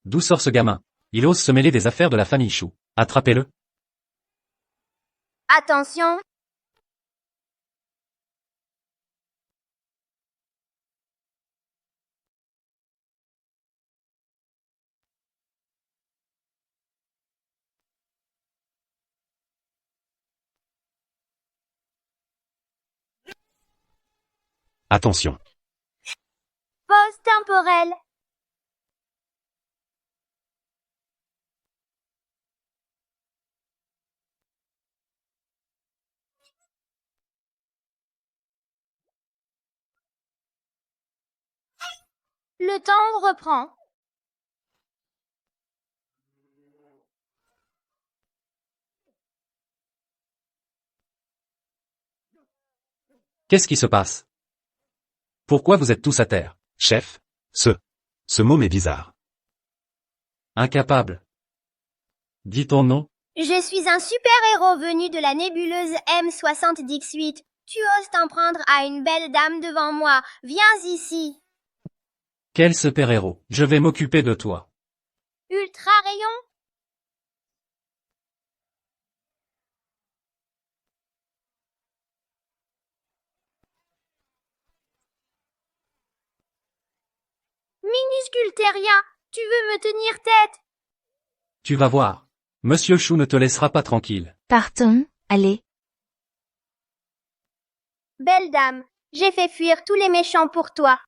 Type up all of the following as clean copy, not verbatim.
D'où sort ce gamin? Il ose se mêler des affaires de la famille Chou. Attrapez-le. Attention! Attention. Pause temporelle. Le temps reprend. Qu'est-ce qui se passe? Pourquoi vous êtes tous à terre? Chef, ce môme est bizarre. Incapable. Dis ton nom. Je suis un super-héros venu de la nébuleuse M78. Tu oses t'en prendre à une belle dame devant moi. Viens ici. Quel super-héros? Je vais m'occuper de toi. Ultra rayon. Minuscule terrien, tu veux me tenir tête? Tu vas voir. Monsieur Chou ne te laissera pas tranquille. Partons, allez. Belle dame, j'ai fait fuir tous les méchants pour toi.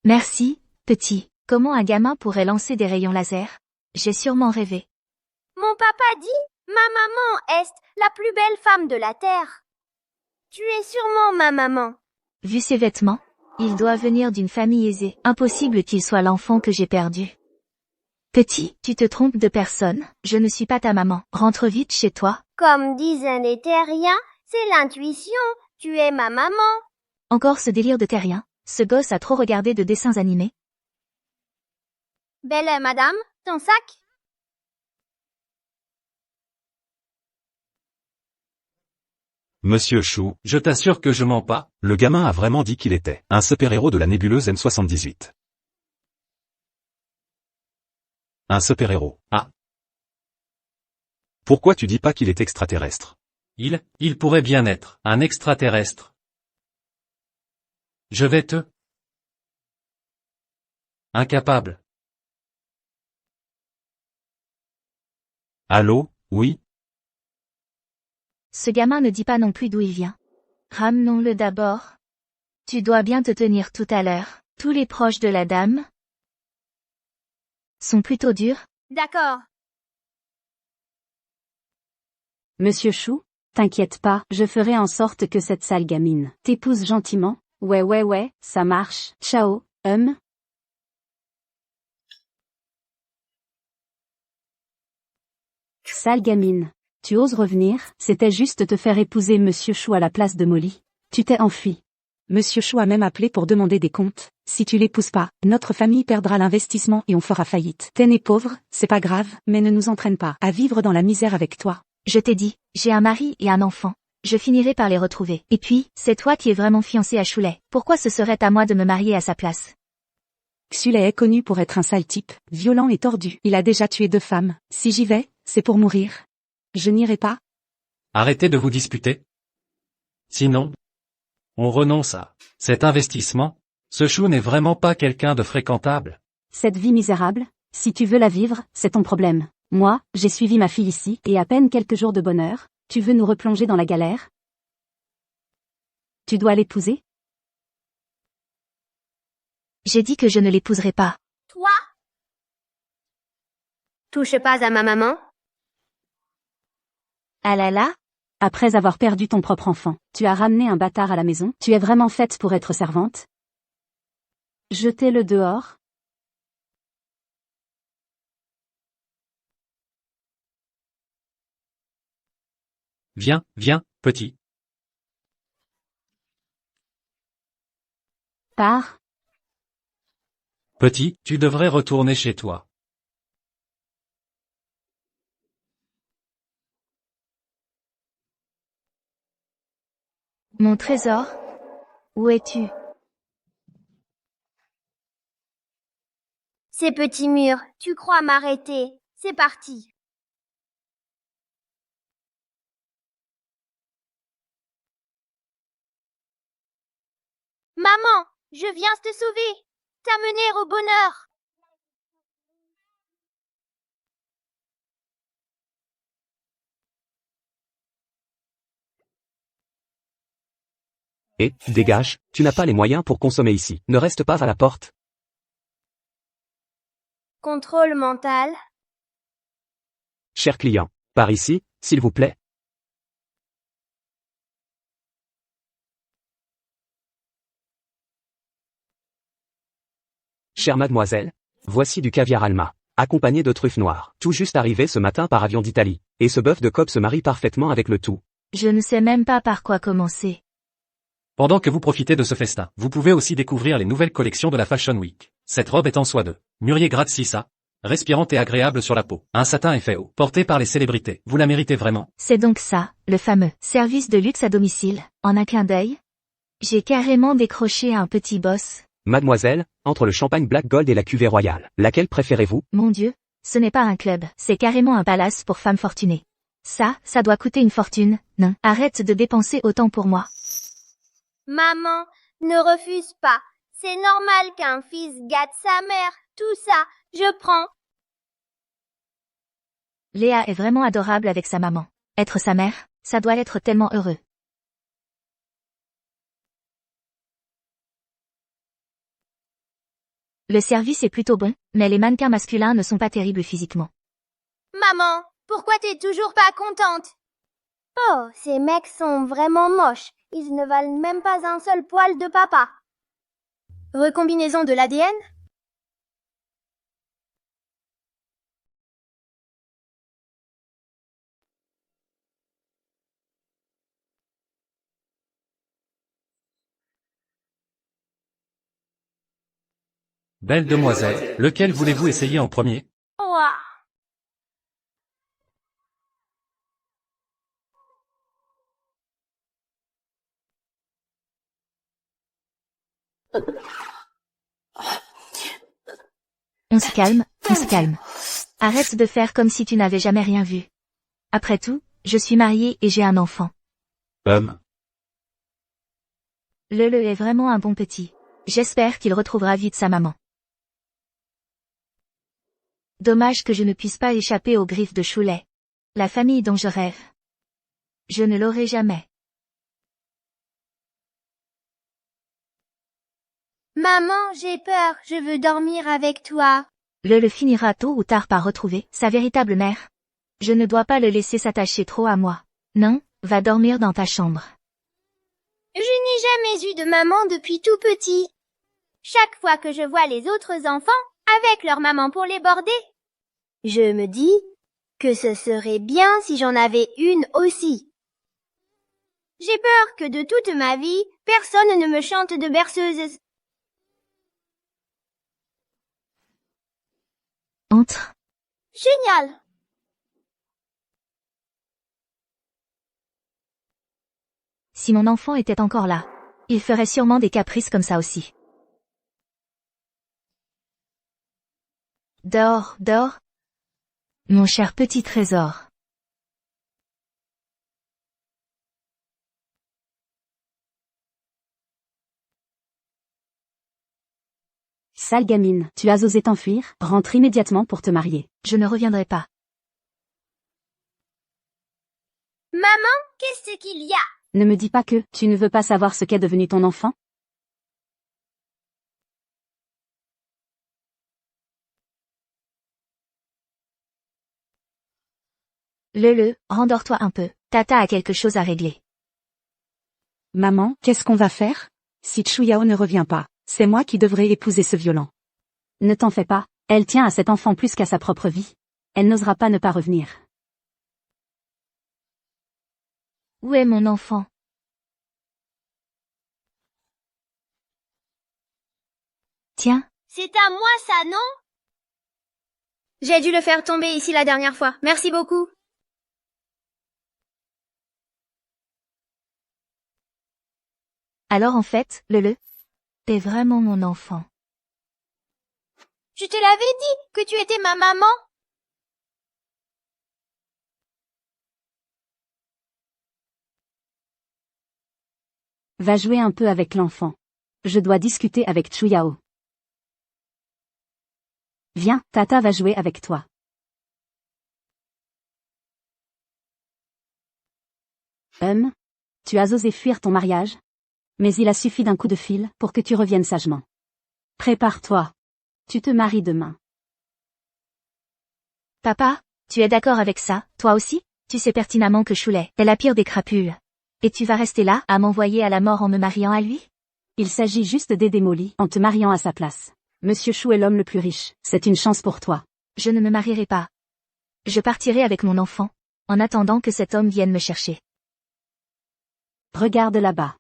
Merci, petit. Comment un gamin pourrait lancer des rayons laser? J'ai sûrement rêvé. Mon papa dit, ma maman est la plus belle femme de la terre. Tu es sûrement ma maman. Vu ses vêtements, il doit venir d'une famille aisée. Impossible qu'il soit l'enfant que j'ai perdu. Petit, tu te trompes de personne. Je ne suis pas ta maman. Rentre vite chez toi. Comme disent les terriens, c'est l'intuition. Tu es ma maman. Encore ce délire de terrien. Ce gosse a trop regardé de dessins animés. Belle madame, ton sac? Monsieur Chou, Je t'assure que je mens pas. le gamin a vraiment dit qu'il était un super-héros de la nébuleuse M78. Un super-héros. Ah. Pourquoi tu dis pas qu'il est extraterrestre? Il pourrait bien être un extraterrestre. Je vais te... Incapable. Allô, oui? Ce gamin ne dit pas non plus d'où il vient. Ramenons-le d'abord. Tu dois bien te tenir tout à l'heure. Tous les proches de la dame sont plutôt durs. D'accord. Monsieur Chou, t'inquiète pas, je ferai en sorte que cette sale gamine t'épouse gentiment. Ouais, ça marche. Ciao, Sale gamine. Tu oses revenir? C'était juste te faire épouser Monsieur Chou à la place de Molly. Tu t'es enfui. Monsieur Chou a même appelé pour demander des comptes. Si tu l'épouses pas, notre famille perdra l'investissement et on fera faillite. T'es né pauvre, c'est pas grave, mais ne nous entraîne pas à vivre dans la misère avec toi. Je t'ai dit, j'ai un mari et un enfant. Je finirai par les retrouver. Et puis, c'est toi qui es vraiment fiancé à Choulet. Pourquoi ce serait à moi de me marier à sa place? Xulet est connu pour être un sale type, violent et tordu. Il a déjà tué 2 femmes. Si j'y vais, c'est pour mourir. Je n'irai pas. Arrêtez de vous disputer. Sinon, on renonce à cet investissement. Ce Chou n'est vraiment pas quelqu'un de fréquentable. Cette vie misérable, si tu veux la vivre, c'est ton problème. Moi, j'ai suivi ma fille ici, et à peine quelques jours de bonheur, tu veux nous replonger dans la galère? Tu dois l'épouser? J'ai dit que je ne l'épouserai pas. Toi? Touche pas à ma maman. Ah là là? Après avoir perdu ton propre enfant, tu as ramené un bâtard à la maison, tu es vraiment faite pour être servante? Jetez-le dehors. Viens, petit. Pars. Petit, tu devrais retourner chez toi. Mon trésor? Où es-tu? Ces petits murs, tu crois m'arrêter? C'est parti. Maman, je viens te sauver, t'amener au bonheur. Et, dégage, tu n'as pas les moyens pour consommer ici. Ne reste pas à la porte. Contrôle mental. Cher client, par ici, s'il vous plaît. Chère mademoiselle, voici du caviar Alma, accompagné de truffes noires, tout juste arrivé ce matin par avion d'Italie. Et ce bœuf de Cobb se marie parfaitement avec le tout. Je ne sais même pas par quoi commencer. Pendant que vous profitez de ce festin, vous pouvez aussi découvrir les nouvelles collections de la Fashion Week. Cette robe est en soie de mûrier gratte-sissa, respirante et agréable sur la peau. Un satin effet haut, porté par les célébrités. Vous la méritez vraiment. C'est donc ça, le fameux service de luxe à domicile. En un clin d'œil, j'ai carrément décroché un petit boss. Mademoiselle, entre le champagne Black Gold et la cuvée royale, laquelle préférez-vous? Mon Dieu, ce n'est pas un club, c'est carrément un palace pour femmes fortunées. Ça doit coûter une fortune. Non, arrête de dépenser autant pour moi. Maman, ne refuse pas. C'est normal qu'un fils gâte sa mère. Tout ça, je prends. Léa est vraiment adorable avec sa maman. Être sa mère, ça doit être tellement heureux. Le service est plutôt bon, mais les mannequins masculins ne sont pas terribles physiquement. Maman, pourquoi t'es toujours pas contente? Oh, ces mecs sont vraiment moches. Ils ne valent même pas un seul poil de papa. Recombinaison de l'ADN? Belle demoiselle, lequel voulez-vous essayer en premier? Ouah. On se calme, on se calme. Arrête de faire comme si tu n'avais jamais rien vu. Après tout, je suis mariée et j'ai un enfant. Lele est vraiment un bon petit. J'espère qu'il retrouvera vite sa maman. Dommage que je ne puisse pas échapper aux griffes de Choulet. La famille dont je rêve. Je ne l'aurai jamais. Maman, j'ai peur. Je veux dormir avec toi. Lele finira tôt ou tard par retrouver sa véritable mère. Je ne dois pas le laisser s'attacher trop à moi. Non, va dormir dans ta chambre. Je n'ai jamais eu de maman depuis tout petit. Chaque fois que je vois les autres enfants avec leur maman pour les border, je me dis que ce serait bien si j'en avais une aussi. J'ai peur que de toute ma vie, personne ne me chante de berceuse. Entre. Génial! Si mon enfant était encore là, il ferait sûrement des caprices comme ça aussi. Dors, dors. Mon cher petit trésor. Sale gamine, tu as osé t'enfuir, rentre immédiatement pour te marier. Je ne reviendrai pas. Maman, qu'est-ce qu'il y a? Ne me dis pas que tu ne veux pas savoir ce qu'est devenu ton enfant? Lele, rendors-toi un peu. Tata a quelque chose à régler. Maman, qu'est-ce qu'on va faire? Si Chuyao ne revient pas, c'est moi qui devrais épouser ce violent. Ne t'en fais pas, elle tient à cet enfant plus qu'à sa propre vie. Elle n'osera pas ne pas revenir. Où est mon enfant? Tiens. C'est à moi ça, non? J'ai dû le faire tomber ici la dernière fois. Merci beaucoup. Alors en fait, Lele, t'es vraiment mon enfant. Je te l'avais dit que tu étais ma maman. Va jouer un peu avec l'enfant. Je dois discuter avec Chuyao. Viens, Tata va jouer avec toi. Tu as osé fuir ton mariage? Mais il a suffi d'un coup de fil pour que tu reviennes sagement. Prépare-toi. Tu te maries demain. Papa, tu es d'accord avec ça, toi aussi? Tu sais pertinemment que Choulet est la pire des crapules. Et tu vas rester là, à m'envoyer à la mort en me mariant à lui? Il s'agit juste d'aider Molly en te mariant à sa place. Monsieur Chou est l'homme le plus riche, c'est une chance pour toi. Je ne me marierai pas. Je partirai avec mon enfant, en attendant que cet homme vienne me chercher. Regarde là-bas.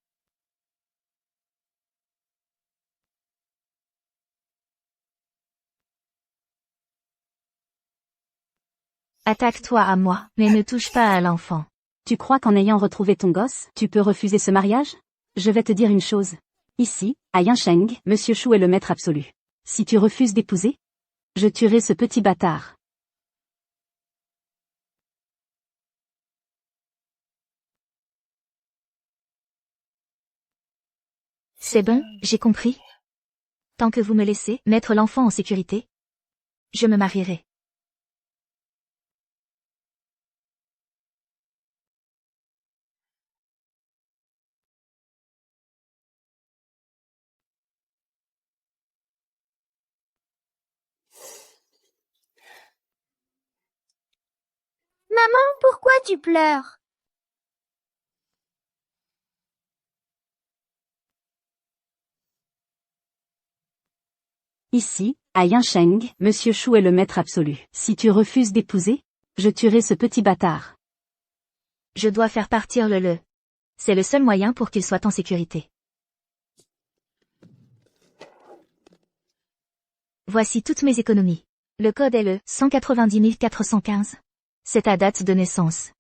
Attaque-toi à moi, mais ne touche pas à l'enfant. Tu crois qu'en ayant retrouvé ton gosse, tu peux refuser ce mariage? Je vais te dire une chose. Ici, à Yansheng, Monsieur Chou est le maître absolu. Si tu refuses d'épouser, je tuerai ce petit bâtard. C'est bon, j'ai compris. Tant que vous me laissez mettre l'enfant en sécurité, je me marierai. Maman, pourquoi tu pleures? Ici, à Yansheng, Monsieur Chou est le maître absolu. Si tu refuses d'épouser, je tuerai ce petit bâtard. Je dois faire partir le. C'est le seul moyen pour qu'il soit en sécurité. Voici toutes mes économies. Le code est le 190 415. C'est ta date de naissance.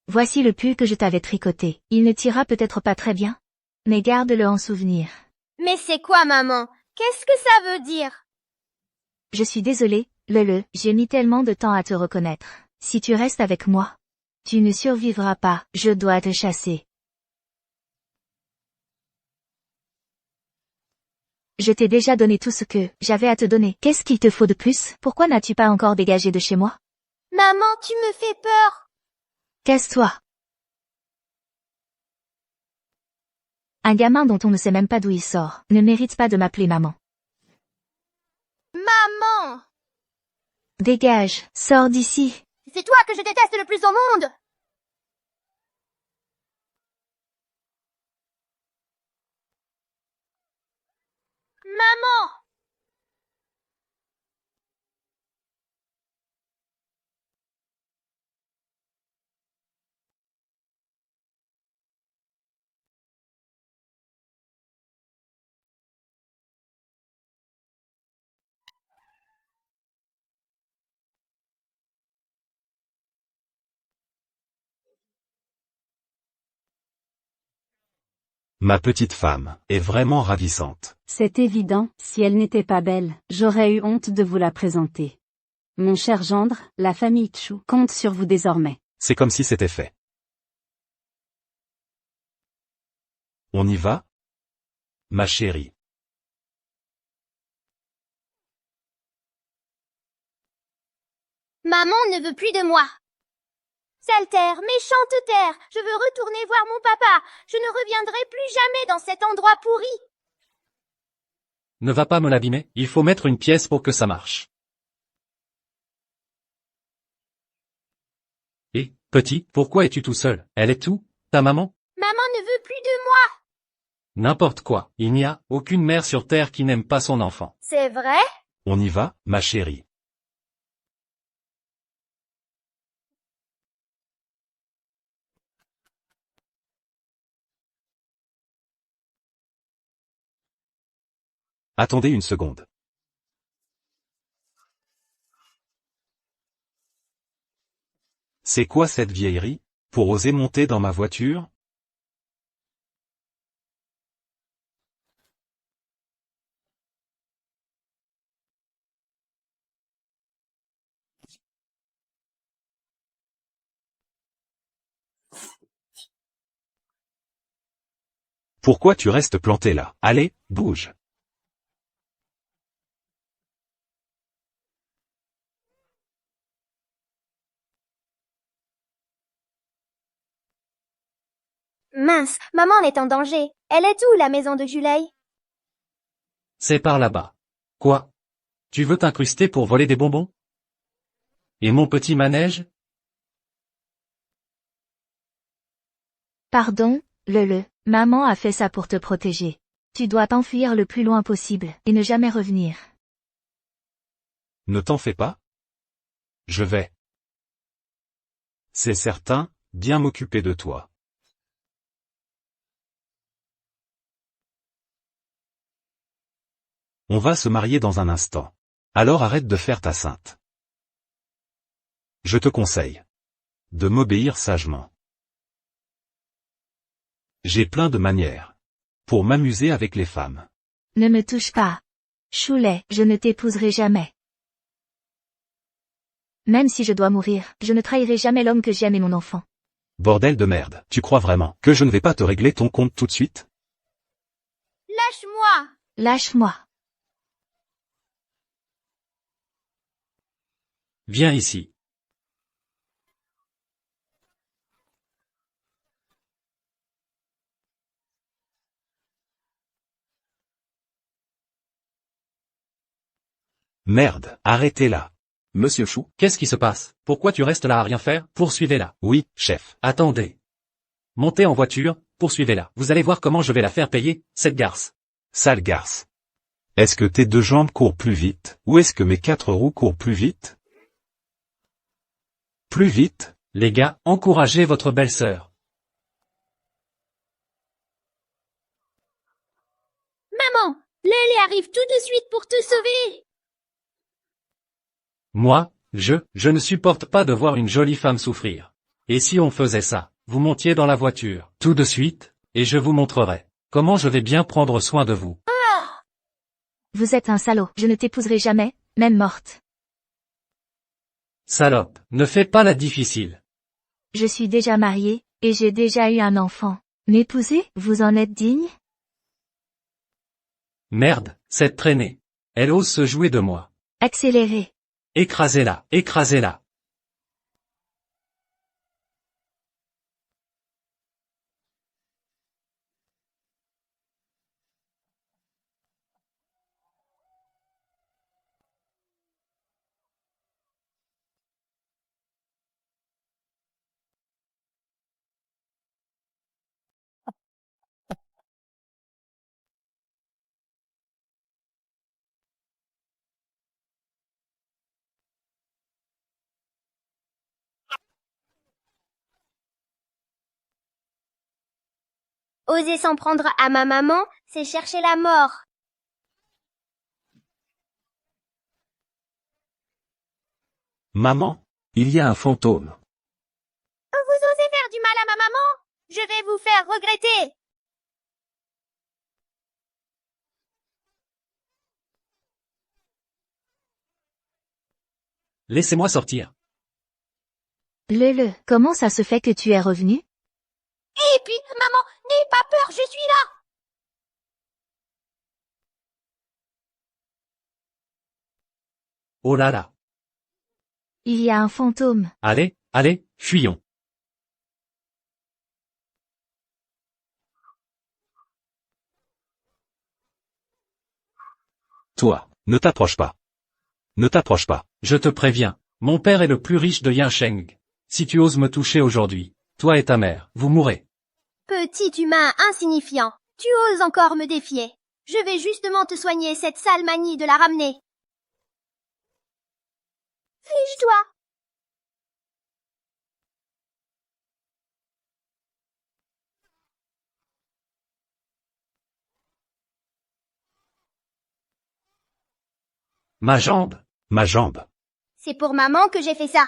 Voici le pull que je t'avais tricoté. Il ne t'ira peut-être pas très bien, mais garde-le en souvenir. Mais c'est quoi, maman? Qu'est-ce que ça veut dire? Je suis désolée, j'ai mis tellement de temps à te reconnaître. Si tu restes avec moi, tu ne survivras pas, je dois te chasser. Je t'ai déjà donné tout ce que j'avais à te donner. Qu'est-ce qu'il te faut de plus? Pourquoi n'as-tu pas encore dégagé de chez moi? Maman, tu me fais peur. Casse-toi. Un gamin dont on ne sait même pas d'où il sort ne mérite pas de m'appeler maman. Maman! Dégage, sors d'ici. C'est toi que je déteste le plus au monde! Maman! Ma petite femme est vraiment ravissante. C'est évident, si elle n'était pas belle, j'aurais eu honte de vous la présenter. Mon cher gendre, la famille Chou compte sur vous désormais. C'est comme si c'était fait. On y va? Ma chérie. Maman ne veut plus de moi. Sale terre, méchante terre, je veux retourner voir mon papa. Je ne reviendrai plus jamais dans cet endroit pourri. Ne va pas me l'abîmer, il faut mettre une pièce pour que ça marche. Et, petit, pourquoi es-tu tout seul? Elle est où, ta maman? Maman ne veut plus de moi. N'importe quoi, il n'y a aucune mère sur terre qui n'aime pas son enfant. C'est vrai? On y va, ma chérie. Attendez une seconde. C'est quoi cette vieillerie? Pour oser monter dans ma voiture? Pourquoi tu restes planté là? Allez, bouge. Mince, maman est en danger. Elle est où, la maison de Juleille? C'est par là-bas. Quoi? Tu veux t'incruster pour voler des bonbons? Et mon petit manège? Pardon, maman a fait ça pour te protéger. Tu dois t'enfuir le plus loin possible, et ne jamais revenir. Ne t'en fais pas. Je vais. C'est certain, bien m'occuper de toi. On va se marier dans un instant. Alors arrête de faire ta sainte. Je te conseille de m'obéir sagement. J'ai plein de manières pour m'amuser avec les femmes. Ne me touche pas. Choulet, je ne t'épouserai jamais. Même si je dois mourir, je ne trahirai jamais l'homme que j'aime et mon enfant. Bordel de merde, tu crois vraiment que je ne vais pas te régler ton compte tout de suite? Lâche-moi! Lâche-moi. Viens ici. Merde, arrêtez-la. Monsieur Chou, Qu'est-ce qui se passe? Pourquoi tu restes là à rien faire? Poursuivez-la. Oui, chef. Attendez. Montez en voiture, poursuivez-la. Vous allez voir comment je vais la faire payer, cette garce. Sale garce. Est-ce que tes deux jambes courent plus vite, ou est-ce que mes quatre roues courent plus vite? Plus vite? Les gars, encouragez votre belle-sœur. Maman, Lily arrive tout de suite pour te sauver. Moi, je ne supporte pas de voir une jolie femme souffrir. Et si on faisait ça, vous montiez dans la voiture, tout de suite, et je vous montrerai comment je vais bien prendre soin de vous. Vous êtes un salaud, je ne t'épouserai jamais, même morte. Salope, ne fais pas la difficile. Je suis déjà mariée, et j'ai déjà eu un enfant. M'épouser, vous en êtes digne? Merde, cette traînée. Elle ose se jouer de moi. Accélérez. Écrasez-la, écrasez-la. Oser s'en prendre à ma maman, c'est chercher la mort. Maman, il y a un fantôme. Vous osez faire du mal à ma maman? Je vais vous faire regretter. Laissez-moi sortir. Comment ça se fait que tu es revenu? Et puis, maman, n'aie pas peur, je suis là. Oh là là. Il y a un fantôme. Allez, allez, fuyons. Toi, ne t'approche pas. Ne t'approche pas. Je te préviens, mon père est le plus riche de Yincheng. Si tu oses me toucher aujourd'hui, toi et ta mère, vous mourrez. Petit humain insignifiant, tu oses encore me défier. Je vais justement te soigner cette sale manie de la ramener. Fiche-toi. Ma jambe. Ma jambe. C'est pour maman que j'ai fait ça.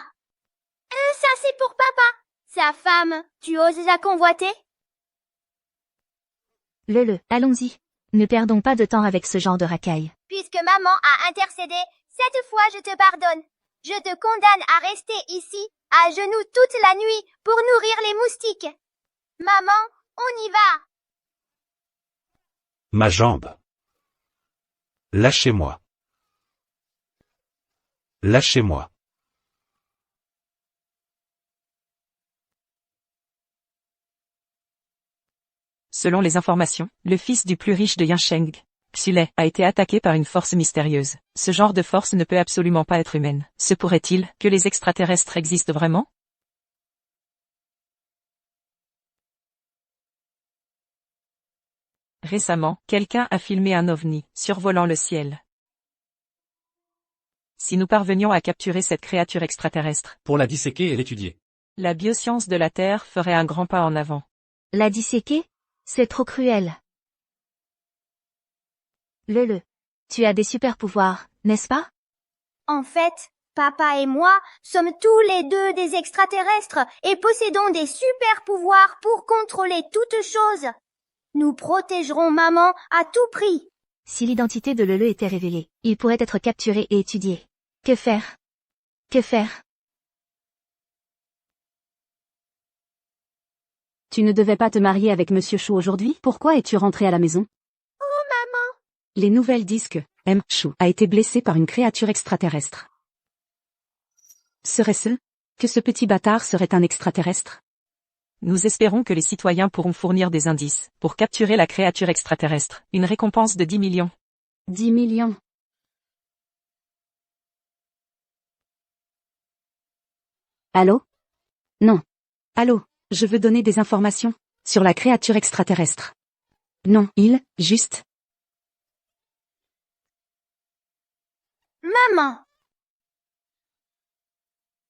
Ça c'est pour papa. Sa femme, tu oses la convoiter? Allons-y. Ne perdons pas de temps avec ce genre de racaille. Puisque maman a intercédé, cette fois je te pardonne. Je te condamne à rester ici, à genoux toute la nuit, pour nourrir les moustiques. Maman, on y va. Ma jambe. Lâchez-moi. Lâchez-moi. Selon les informations, le fils du plus riche de Yinsheng, Xule, a été attaqué par une force mystérieuse. Ce genre de force ne peut absolument pas être humaine. Se pourrait-il que les extraterrestres existent vraiment? Récemment, quelqu'un a filmé un ovni survolant le ciel. Si nous parvenions à capturer cette créature extraterrestre, Pour la disséquer et l'étudier. la bioscience de la Terre ferait un grand pas en avant. La disséquer? C'est trop cruel. Tu as des super pouvoirs, n'est-ce pas? En fait, papa et moi sommes tous les deux des extraterrestres et possédons des super pouvoirs pour contrôler toutes choses. Nous protégerons maman à tout prix. Si l'identité de Lele était révélée, il pourrait être capturé et étudié. Que faire? Que faire? Tu ne devais pas te marier avec Monsieur Chou aujourd'hui? Pourquoi es-tu rentré à la maison? Oh maman! Les nouvelles disent que M. Chou a été blessé par une créature extraterrestre. Serait-ce que ce petit bâtard serait un extraterrestre? Nous espérons que les citoyens pourront fournir des indices pour capturer la créature extraterrestre. Une récompense de 10 millions. 10 millions. Allô? Non. Allô, je veux donner des informations sur la créature extraterrestre. Non, juste. Maman!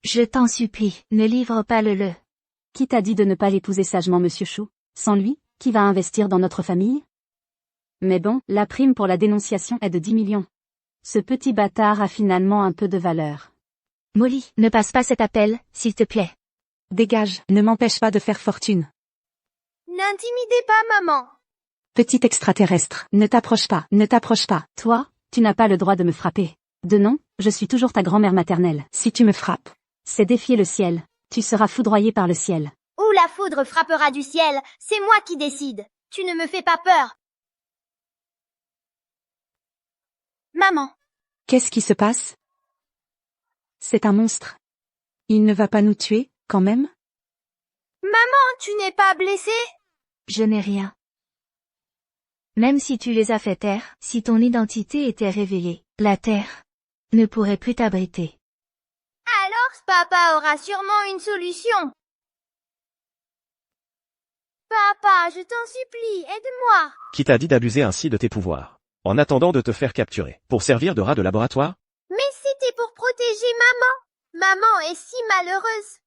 Je t'en supplie, ne livre pas Lele. Qui t'a dit de ne pas l'épouser sagement, Monsieur Chou? Sans lui, qui va investir dans notre famille? Mais bon, la prime pour la dénonciation est de 10 millions. Ce petit bâtard a finalement un peu de valeur. Molly, ne passe pas cet appel, s'il te plaît. Dégage, ne m'empêche pas de faire fortune. N'intimidez pas maman! Petit extraterrestre, ne t'approche pas, ne t'approche pas. Toi, tu n'as pas le droit de me frapper. De non, je suis toujours ta grand-mère maternelle. Si tu me frappes, c'est défier le ciel. Tu seras foudroyé par le ciel. Où la foudre frappera du ciel, c'est moi qui décide. Tu ne me fais pas peur. Maman! Qu'est-ce qui se passe? C'est un monstre. Il ne va pas nous tuer, quand même? Maman, tu n'es pas blessée? Je n'ai rien. Même si tu les as fait taire, si ton identité était révélée, la Terre ne pourrait plus t'abriter. Alors papa aura sûrement une solution. Papa, je t'en supplie, aide-moi. Qui t'a dit d'abuser ainsi de tes pouvoirs? En attendant de te faire capturer. Pour servir de rat de laboratoire? Mais c'était pour protéger maman. Maman est si malheureuse.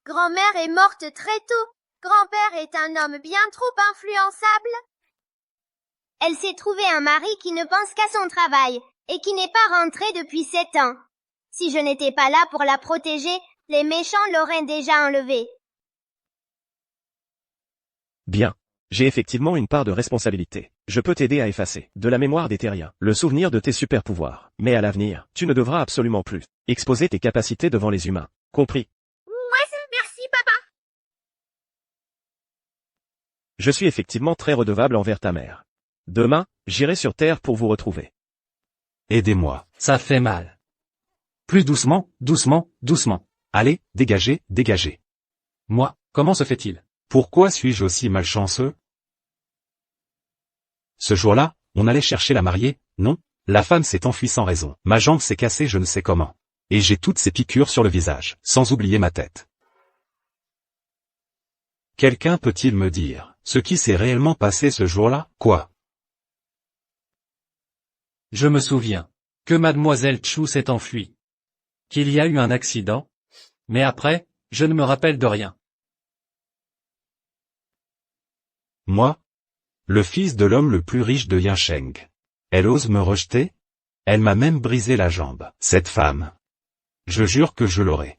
Grand-mère est morte très tôt. Grand-père est un homme bien trop influençable. Elle s'est trouvé un mari qui ne pense qu'à son travail et qui n'est pas rentré depuis 7 ans. Si je n'étais pas là pour la protéger, les méchants l'auraient déjà enlevée. Bien. J'ai effectivement une part de responsabilité. Je peux t'aider à effacer, de la mémoire des terriens, le souvenir de tes super pouvoirs. Mais à l'avenir, tu ne devras absolument plus exposer tes capacités devant les humains. Compris? Merci papa. Je suis effectivement très redevable envers ta mère. Demain, j'irai sur Terre pour vous retrouver. Aidez-moi. Ça fait mal. Plus doucement, doucement, doucement. Allez, dégagez, dégagez. Moi, comment se fait-il? Pourquoi suis-je aussi malchanceux? Ce jour-là, on allait chercher la mariée, non? La femme s'est enfuie sans raison. Ma jambe s'est cassée je ne sais comment. Et j'ai toutes ces piqûres sur le visage, sans oublier ma tête. Quelqu'un peut-il me dire ce qui s'est réellement passé ce jour-là? Quoi? Je me souviens que mademoiselle Chou s'est enfuie. Qu'il y a eu un accident. Mais après, je ne me rappelle de rien. Moi? Le fils de l'homme le plus riche de Yinsheng. Elle ose me rejeter? Elle m'a même brisé la jambe, cette femme. Je jure que je l'aurai.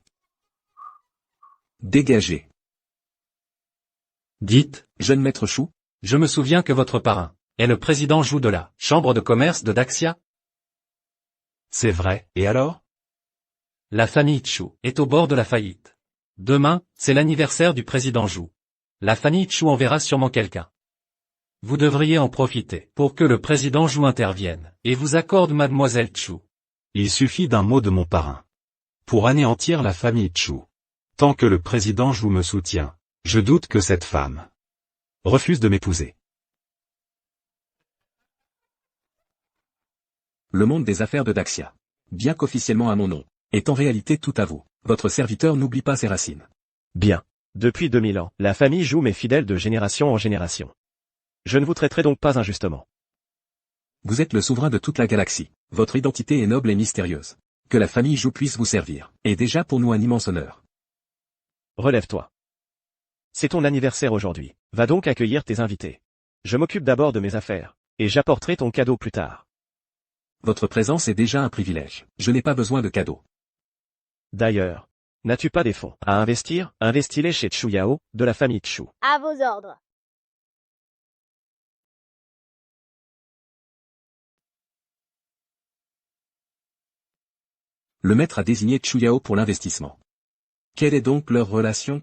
Dégagez. Dites, Jeune maître Chou? je me souviens que votre parrain est le président Jou de la Chambre de commerce de Daxia. C'est vrai, et alors? La famille Chou est au bord de la faillite. Demain, c'est l'anniversaire du président Jou. La famille Chou enverra sûrement quelqu'un Vous devriez en profiter pour que le président Zhou intervienne et vous accorde mademoiselle Chu. Il suffit d'un mot de mon parrain pour anéantir la famille Chu. Tant que le président Zhou me soutient, je doute que cette femme refuse de m'épouser. Le monde des affaires de Daxia, bien qu'officiellement à mon nom, est en réalité tout à vous. Votre serviteur n'oublie pas ses racines. Bien. Depuis 2000 ans, la famille Zhou m'est fidèle de génération en génération. Je ne vous traiterai donc pas injustement. Vous êtes le souverain de toute la galaxie. Votre identité est noble et mystérieuse. Que la famille Zhou puisse vous servir est déjà pour nous un immense honneur. Relève-toi. C'est ton anniversaire aujourd'hui. Va donc accueillir tes invités. Je m'occupe d'abord de mes affaires, et j'apporterai ton cadeau plus tard. Votre présence est déjà un privilège. Je n'ai pas besoin de cadeaux. D'ailleurs, n'as-tu pas des fonds à investir? Investis-les chez Chu Yao, de la famille Chu. À vos ordres. Le maître a désigné Chu Yao pour l'investissement. Quelle est donc leur relation?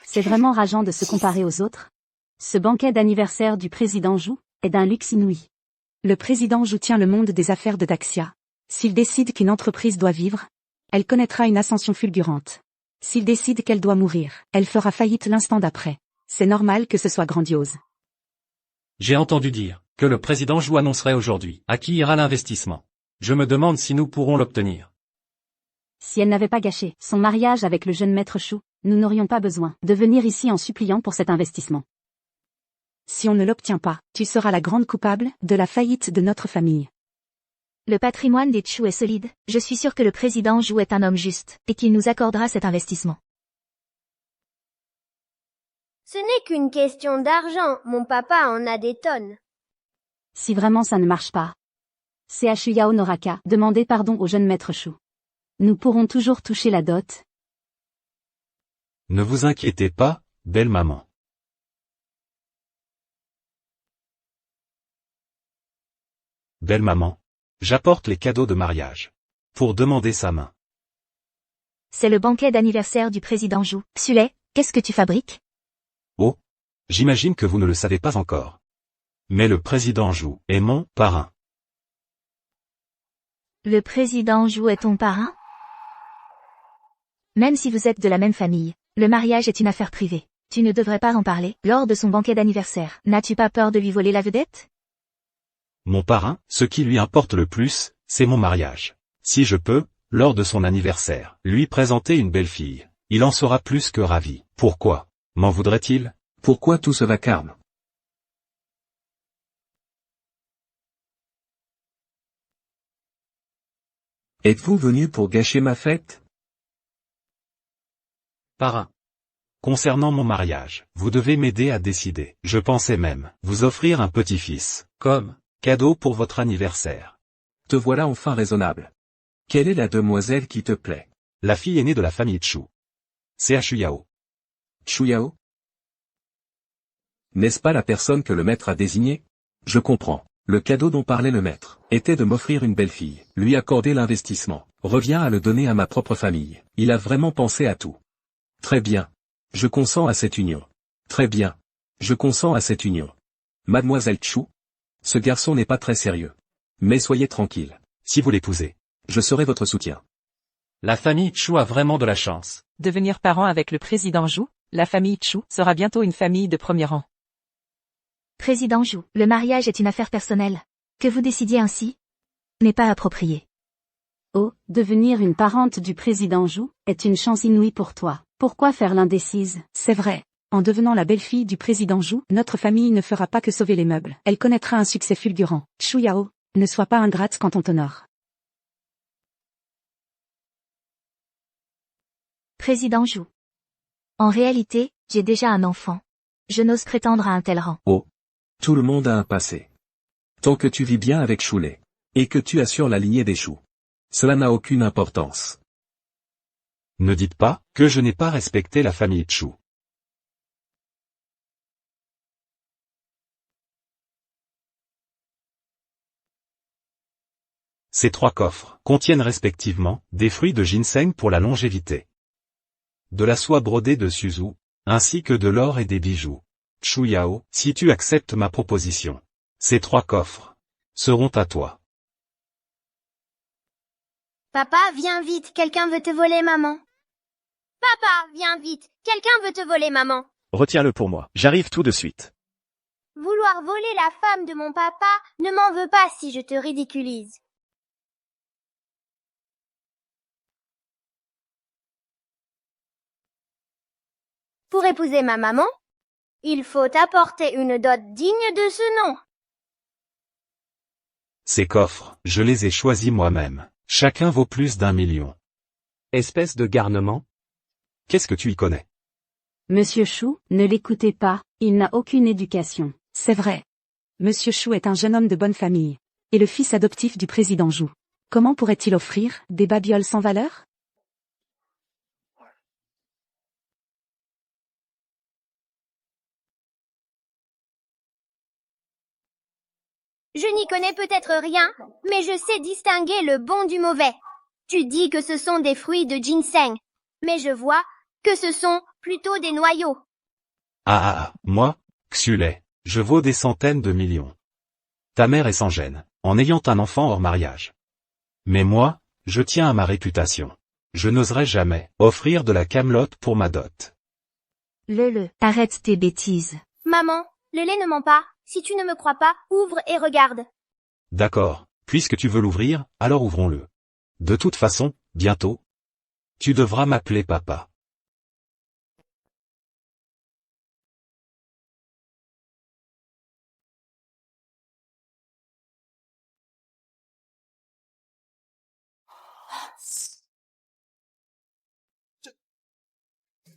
C'est vraiment rageant de se comparer aux autres. Ce banquet d'anniversaire du président Zhou est d'un luxe inouï. Le président Zhou tient le monde des affaires de Daxia. S'il décide qu'une entreprise doit vivre, elle connaîtra une ascension fulgurante. S'il décide qu'elle doit mourir, elle fera faillite l'instant d'après. C'est normal que ce soit grandiose. J'ai entendu dire que le président Zhou annoncerait aujourd'hui à qui ira l'investissement. Je me demande si nous pourrons l'obtenir. Si elle n'avait pas gâché son mariage avec le jeune maître Chou, nous n'aurions pas besoin de venir ici en suppliant pour cet investissement. Si on ne l'obtient pas, tu seras la grande coupable de la faillite de notre famille. Le patrimoine des Chu est solide, je suis sûr que le président Zhou est un homme juste, et qu'il nous accordera cet investissement. Ce n'est qu'une question d'argent, mon papa en a des tonnes. Si vraiment ça ne marche pas, c'est à Chu Yao n'aura qu'à demander pardon au jeune maître Chou. Nous pourrons toujours toucher la dot. Ne vous inquiétez pas, belle maman. Belle maman, j'apporte les cadeaux de mariage. Pour demander sa main. C'est le banquet d'anniversaire du président Zhou. Suley, qu'est-ce que tu fabriques? Oh, j'imagine que vous ne le savez pas encore. Mais le président Zhou est mon parrain. Le président Zhou est ton parrain? Même si vous êtes de la même famille, le mariage est une affaire privée. Tu ne devrais pas en parler lors de son banquet d'anniversaire. N'as-tu pas peur de lui voler la vedette? Mon parrain, ce qui lui importe le plus, c'est mon mariage. Si je peux, lors de son anniversaire, lui présenter une belle fille, il en sera plus que ravi. Pourquoi m'en voudrait-il? Pourquoi tout ce vacarme? Êtes-vous venu pour gâcher ma fête? Parrain. Concernant mon mariage, vous devez m'aider à décider. Je pensais même vous offrir un petit-fils, Comme cadeau pour votre anniversaire. Te voilà enfin raisonnable. Quelle est la demoiselle qui te plaît? La fille aînée de la famille Chu. C'est Chu Yao. Chu Yao? N'est-ce pas la personne que le maître a désignée? Je comprends. Le cadeau dont parlait le maître était de m'offrir une belle fille, lui accorder l'investissement, revient à le donner à ma propre famille. Il a vraiment pensé à tout. Très bien. Je consens à cette union. Très bien. Je consens à cette union. Mademoiselle Chu? Ce garçon n'est pas très sérieux. Mais soyez tranquille. Si vous l'épousez, Je serai votre soutien. la famille Chu a vraiment de la chance. Devenir parent avec le président Zhou, la famille Chu sera bientôt une famille de premier rang. Président Zhou, le mariage est une affaire personnelle. Que vous décidiez ainsi n'est pas approprié. Oh, devenir une parente du président Zhou est une chance inouïe pour toi. Pourquoi faire l'indécise? C'est vrai. En devenant la belle-fille du président Zhou, notre famille ne fera pas que sauver les meubles. Elle connaîtra un succès fulgurant. Chu Yao, ne sois pas ingrate quand on t'honore. Président Zhou. En réalité, j'ai déjà un enfant. Je n'ose prétendre à un tel rang. Oh. Tout le monde a un passé. Tant que tu vis bien avec Choulet, et que tu assures la lignée des Chou, cela n'a aucune importance. ne dites pas que je n'ai pas respecté la famille Chu. Ces 3 coffres contiennent respectivement des fruits de ginseng pour la longévité, de la soie brodée de Suzu, ainsi que de l'or et des bijoux. Chuyao, si tu acceptes ma proposition, ces 3 coffres seront à toi. Papa, viens vite, quelqu'un veut te voler maman. Papa, viens vite, quelqu'un veut te voler maman. Retiens-le pour moi, j'arrive tout de suite. Vouloir voler la femme de mon papa, ne m'en veux pas si je te ridiculise. Pour épouser ma maman, il faut apporter une dot digne de ce nom. Ces coffres, je les ai choisis moi-même. Chacun vaut plus d'1 million. Espèce de garnement. Qu'est-ce que tu y connais? Monsieur Chou, ne l'écoutez pas, il n'a aucune éducation. C'est vrai. Monsieur Chou est un jeune homme de bonne famille. Et le fils adoptif du président Zhou. Comment pourrait-il offrir des babioles sans valeur? Je n'y connais peut-être rien, mais je sais distinguer le bon du mauvais. Tu dis que ce sont des fruits de ginseng, mais je vois que ce sont plutôt des noyaux. Moi, Xulei, je vaux des centaines de millions. Ta mère est sans gêne, en ayant un enfant hors mariage. Mais moi, je tiens à ma réputation. Je n'oserais jamais offrir de la camelote pour ma dot. Arrête tes bêtises. Maman, le lait ne ment pas. Si tu ne me crois pas, ouvre et regarde. D'accord, puisque tu veux l'ouvrir, alors ouvrons-le. De toute façon, bientôt, tu devras m'appeler papa.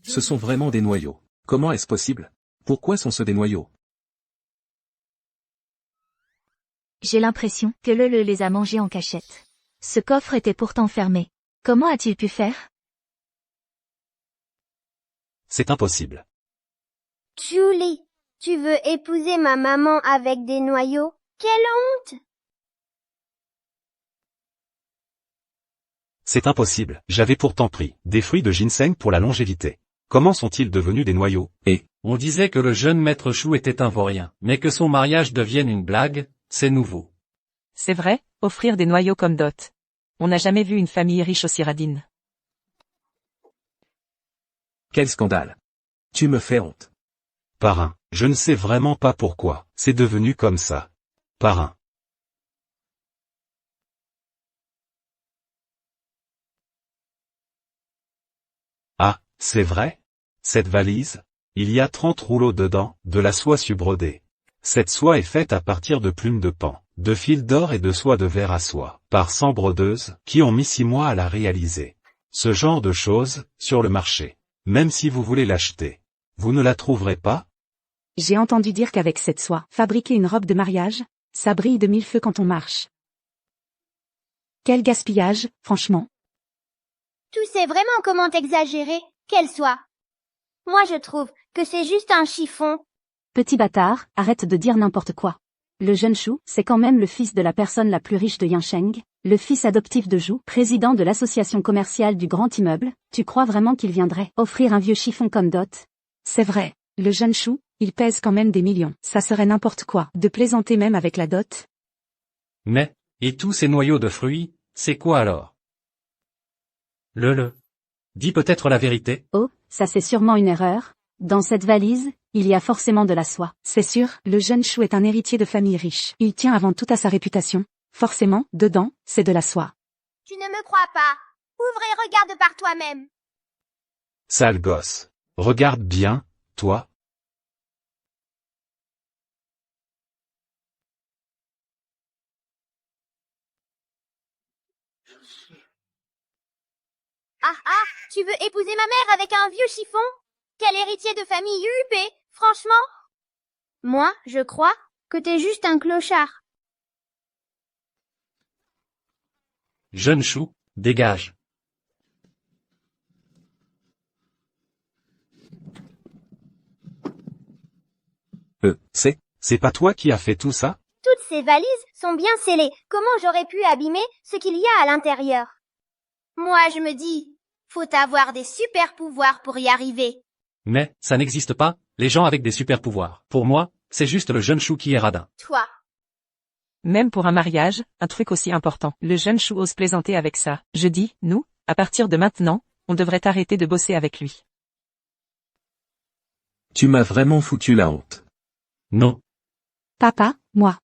Ce sont vraiment des noyaux. Comment est-ce possible? Pourquoi sont-ce des noyaux? J'ai l'impression que le les a mangés en cachette. Ce coffre était pourtant fermé. Comment a-t-il pu faire? C'est impossible. Julie, tu veux épouser ma maman avec des noyaux? Quelle honte! C'est impossible, j'avais pourtant pris des fruits de ginseng pour la longévité. Comment sont-ils devenus des noyaux? On disait que le jeune maître Chou était un vaurien, mais que son mariage devienne une blague, c'est nouveau. C'est vrai, offrir des noyaux comme dot. On n'a jamais vu une famille riche aussi radine. Quel scandale. Tu me fais honte. Parrain, je ne sais vraiment pas pourquoi, c'est devenu comme ça. Parrain. Ah, c'est vrai? Cette valise? Il y a 30 rouleaux dedans, de la soie subrodée. Cette soie est faite à partir de plumes de paon, de fils d'or et de soie de verre à soie, par 100 brodeuses, qui ont mis 6 mois à la réaliser. Ce genre de choses, sur le marché. Même si vous voulez l'acheter, vous ne la trouverez pas? J'ai entendu dire qu'avec cette soie, fabriquer une robe de mariage, ça brille de 1000 feux quand on marche. Quel gaspillage, franchement. Tu sais vraiment comment exagérer, qu'elle soit. Moi je trouve que c'est juste un chiffon. Petit bâtard, arrête de dire n'importe quoi. Le jeune Chou, c'est quand même le fils de la personne la plus riche de Yansheng, le fils adoptif de Zhou, président de l'association commerciale du grand immeuble. Tu crois vraiment qu'il viendrait offrir un vieux chiffon comme dot? C'est vrai, le jeune Chou, il pèse quand même des millions. Ça serait n'importe quoi de plaisanter même avec la dot. Mais, et tous ces noyaux de fruits, c'est quoi alors? Dis peut-être la vérité? Oh, ça c'est sûrement une erreur. Dans cette valise, il y a forcément de la soie. C'est sûr, le jeune Chou est un héritier de famille riche. Il tient avant tout à sa réputation. Forcément, dedans, c'est de la soie. Tu ne me crois pas. Ouvre et regarde par toi-même. Sale gosse. Regarde bien, toi. Ah, tu veux épouser ma mère avec un vieux chiffon? Quel héritier de famille huppé, franchement? Moi, je crois que t'es juste un clochard. Jeune Chou, dégage. C'est pas toi qui as fait tout ça? Toutes ces ces valises sont bien scellées. Comment j'aurais pu abîmer ce qu'il y a à l'intérieur? Moi, je me dis, faut avoir des super pouvoirs pour y arriver. Mais, ça n'existe pas, les gens avec des super pouvoirs. Pour moi, c'est juste le jeune chou qui est radin. Toi. Même pour un mariage, un truc aussi important. Le jeune chou ose plaisanter avec ça. Je dis, nous, à partir de maintenant, on devrait arrêter de bosser avec lui. Tu m'as vraiment foutu la honte. Non. Papa, moi.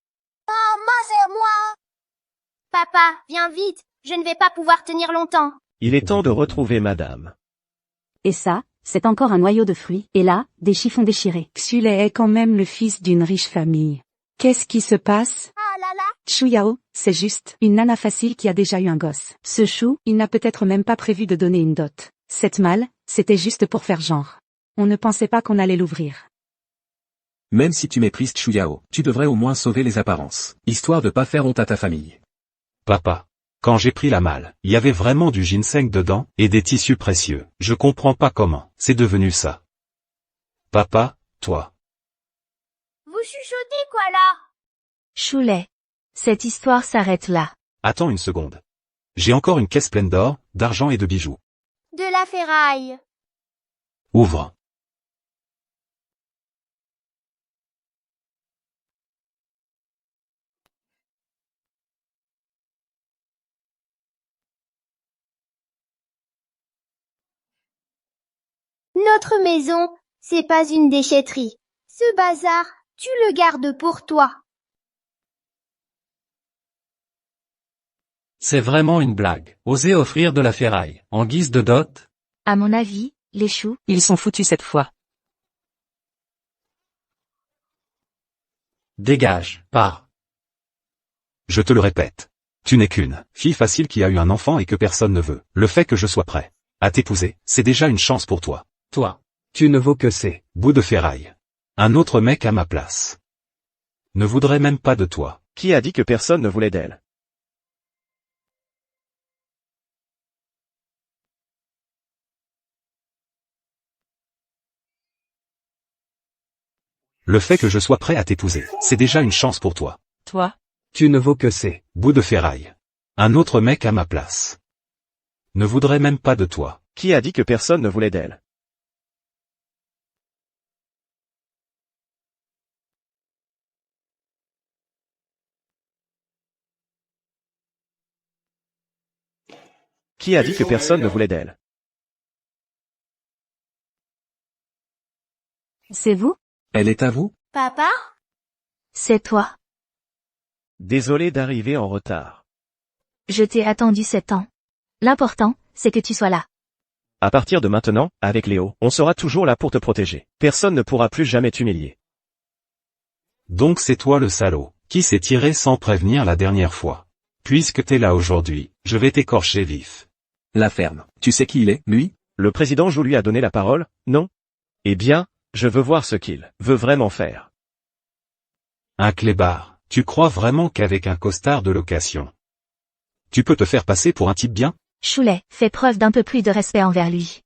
Papa, viens vite, je ne vais pas pouvoir tenir longtemps. Il est temps de retrouver madame. Et ça, c'est encore un noyau de fruits. Et là, des chiffons déchirés. Xulei est quand même le fils d'une riche famille. Qu'est-ce qui se passe? Ah là là. Chou Yao, c'est juste une nana facile qui a déjà eu un gosse. Ce chou, il n'a peut-être même pas prévu de donner une dot. Cette malle, c'était juste pour faire genre. On ne pensait pas qu'on allait l'ouvrir. Même si tu méprises Chuyao, tu devrais au moins sauver les apparences, histoire de pas faire honte à ta famille. Papa. Quand j'ai pris la malle, il y avait vraiment du ginseng dedans, et des tissus précieux. Je comprends pas comment, c'est devenu ça. Papa, toi. Vous chuchotez quoi là? Choulet. Cette histoire s'arrête là. Attends une seconde. J'ai encore une caisse pleine d'or, d'argent et de bijoux. De la ferraille. Ouvre. Notre maison, c'est pas une déchetterie. Ce bazar, tu le gardes pour toi. C'est vraiment une blague. Oser offrir de la ferraille, en guise de dot? À mon avis, les choux, Ils sont foutus cette fois. Dégage, pars. Je te le répète. Tu n'es qu'une fille facile qui a eu un enfant et que personne ne veut. Le fait que je sois prêt à t'épouser, c'est déjà une chance pour toi. Toi. Tu ne vaux que ces bouts de ferraille. Un autre mec à ma place ne voudrait même pas de toi. Qui a dit que personne ne voulait d'elle? Le fait que je sois prêt à t'épouser, c'est déjà une chance pour toi. Toi, Tu ne vaux que ces bouts de ferraille. Un autre mec à ma place ne voudrait même pas de toi. Qui a dit que personne ne voulait d'elle? Qui a dit que personne ne voulait d'elle? C'est vous? Elle est à vous? Papa? c'est toi. Désolé d'arriver en retard. Je t'ai attendu 7 ans. L'important, c'est que tu sois là. À partir de maintenant, avec Léo, on sera toujours là pour te protéger. Personne ne pourra plus jamais t'humilier. Donc c'est toi le salaud, qui s'est tiré sans prévenir la dernière fois. Puisque t'es là aujourd'hui, je vais t'écorcher vif. La ferme. Tu sais qui il est, lui? Le président Jou lui a donné la parole, non? Eh bien, je veux voir ce qu'il veut vraiment faire. Un clébard, tu crois vraiment qu'avec un costard de location, tu peux te faire passer pour un type bien? Choulet, fais preuve d'un peu plus de respect envers lui.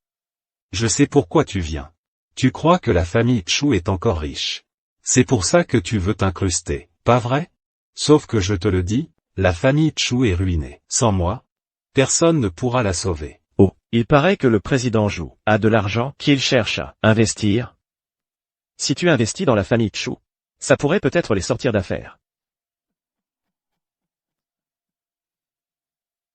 Je sais pourquoi tu viens. Tu crois que la famille Chou est encore riche. C'est pour ça que tu veux t'incruster, pas vrai? Sauf que je te le dis, la famille Chou est ruinée. Sans moi, personne ne pourra la sauver. Oh, il paraît que le président Jou a de l'argent qu'il cherche à investir. Si tu investis dans la famille Chou, ça pourrait peut-être les sortir d'affaires.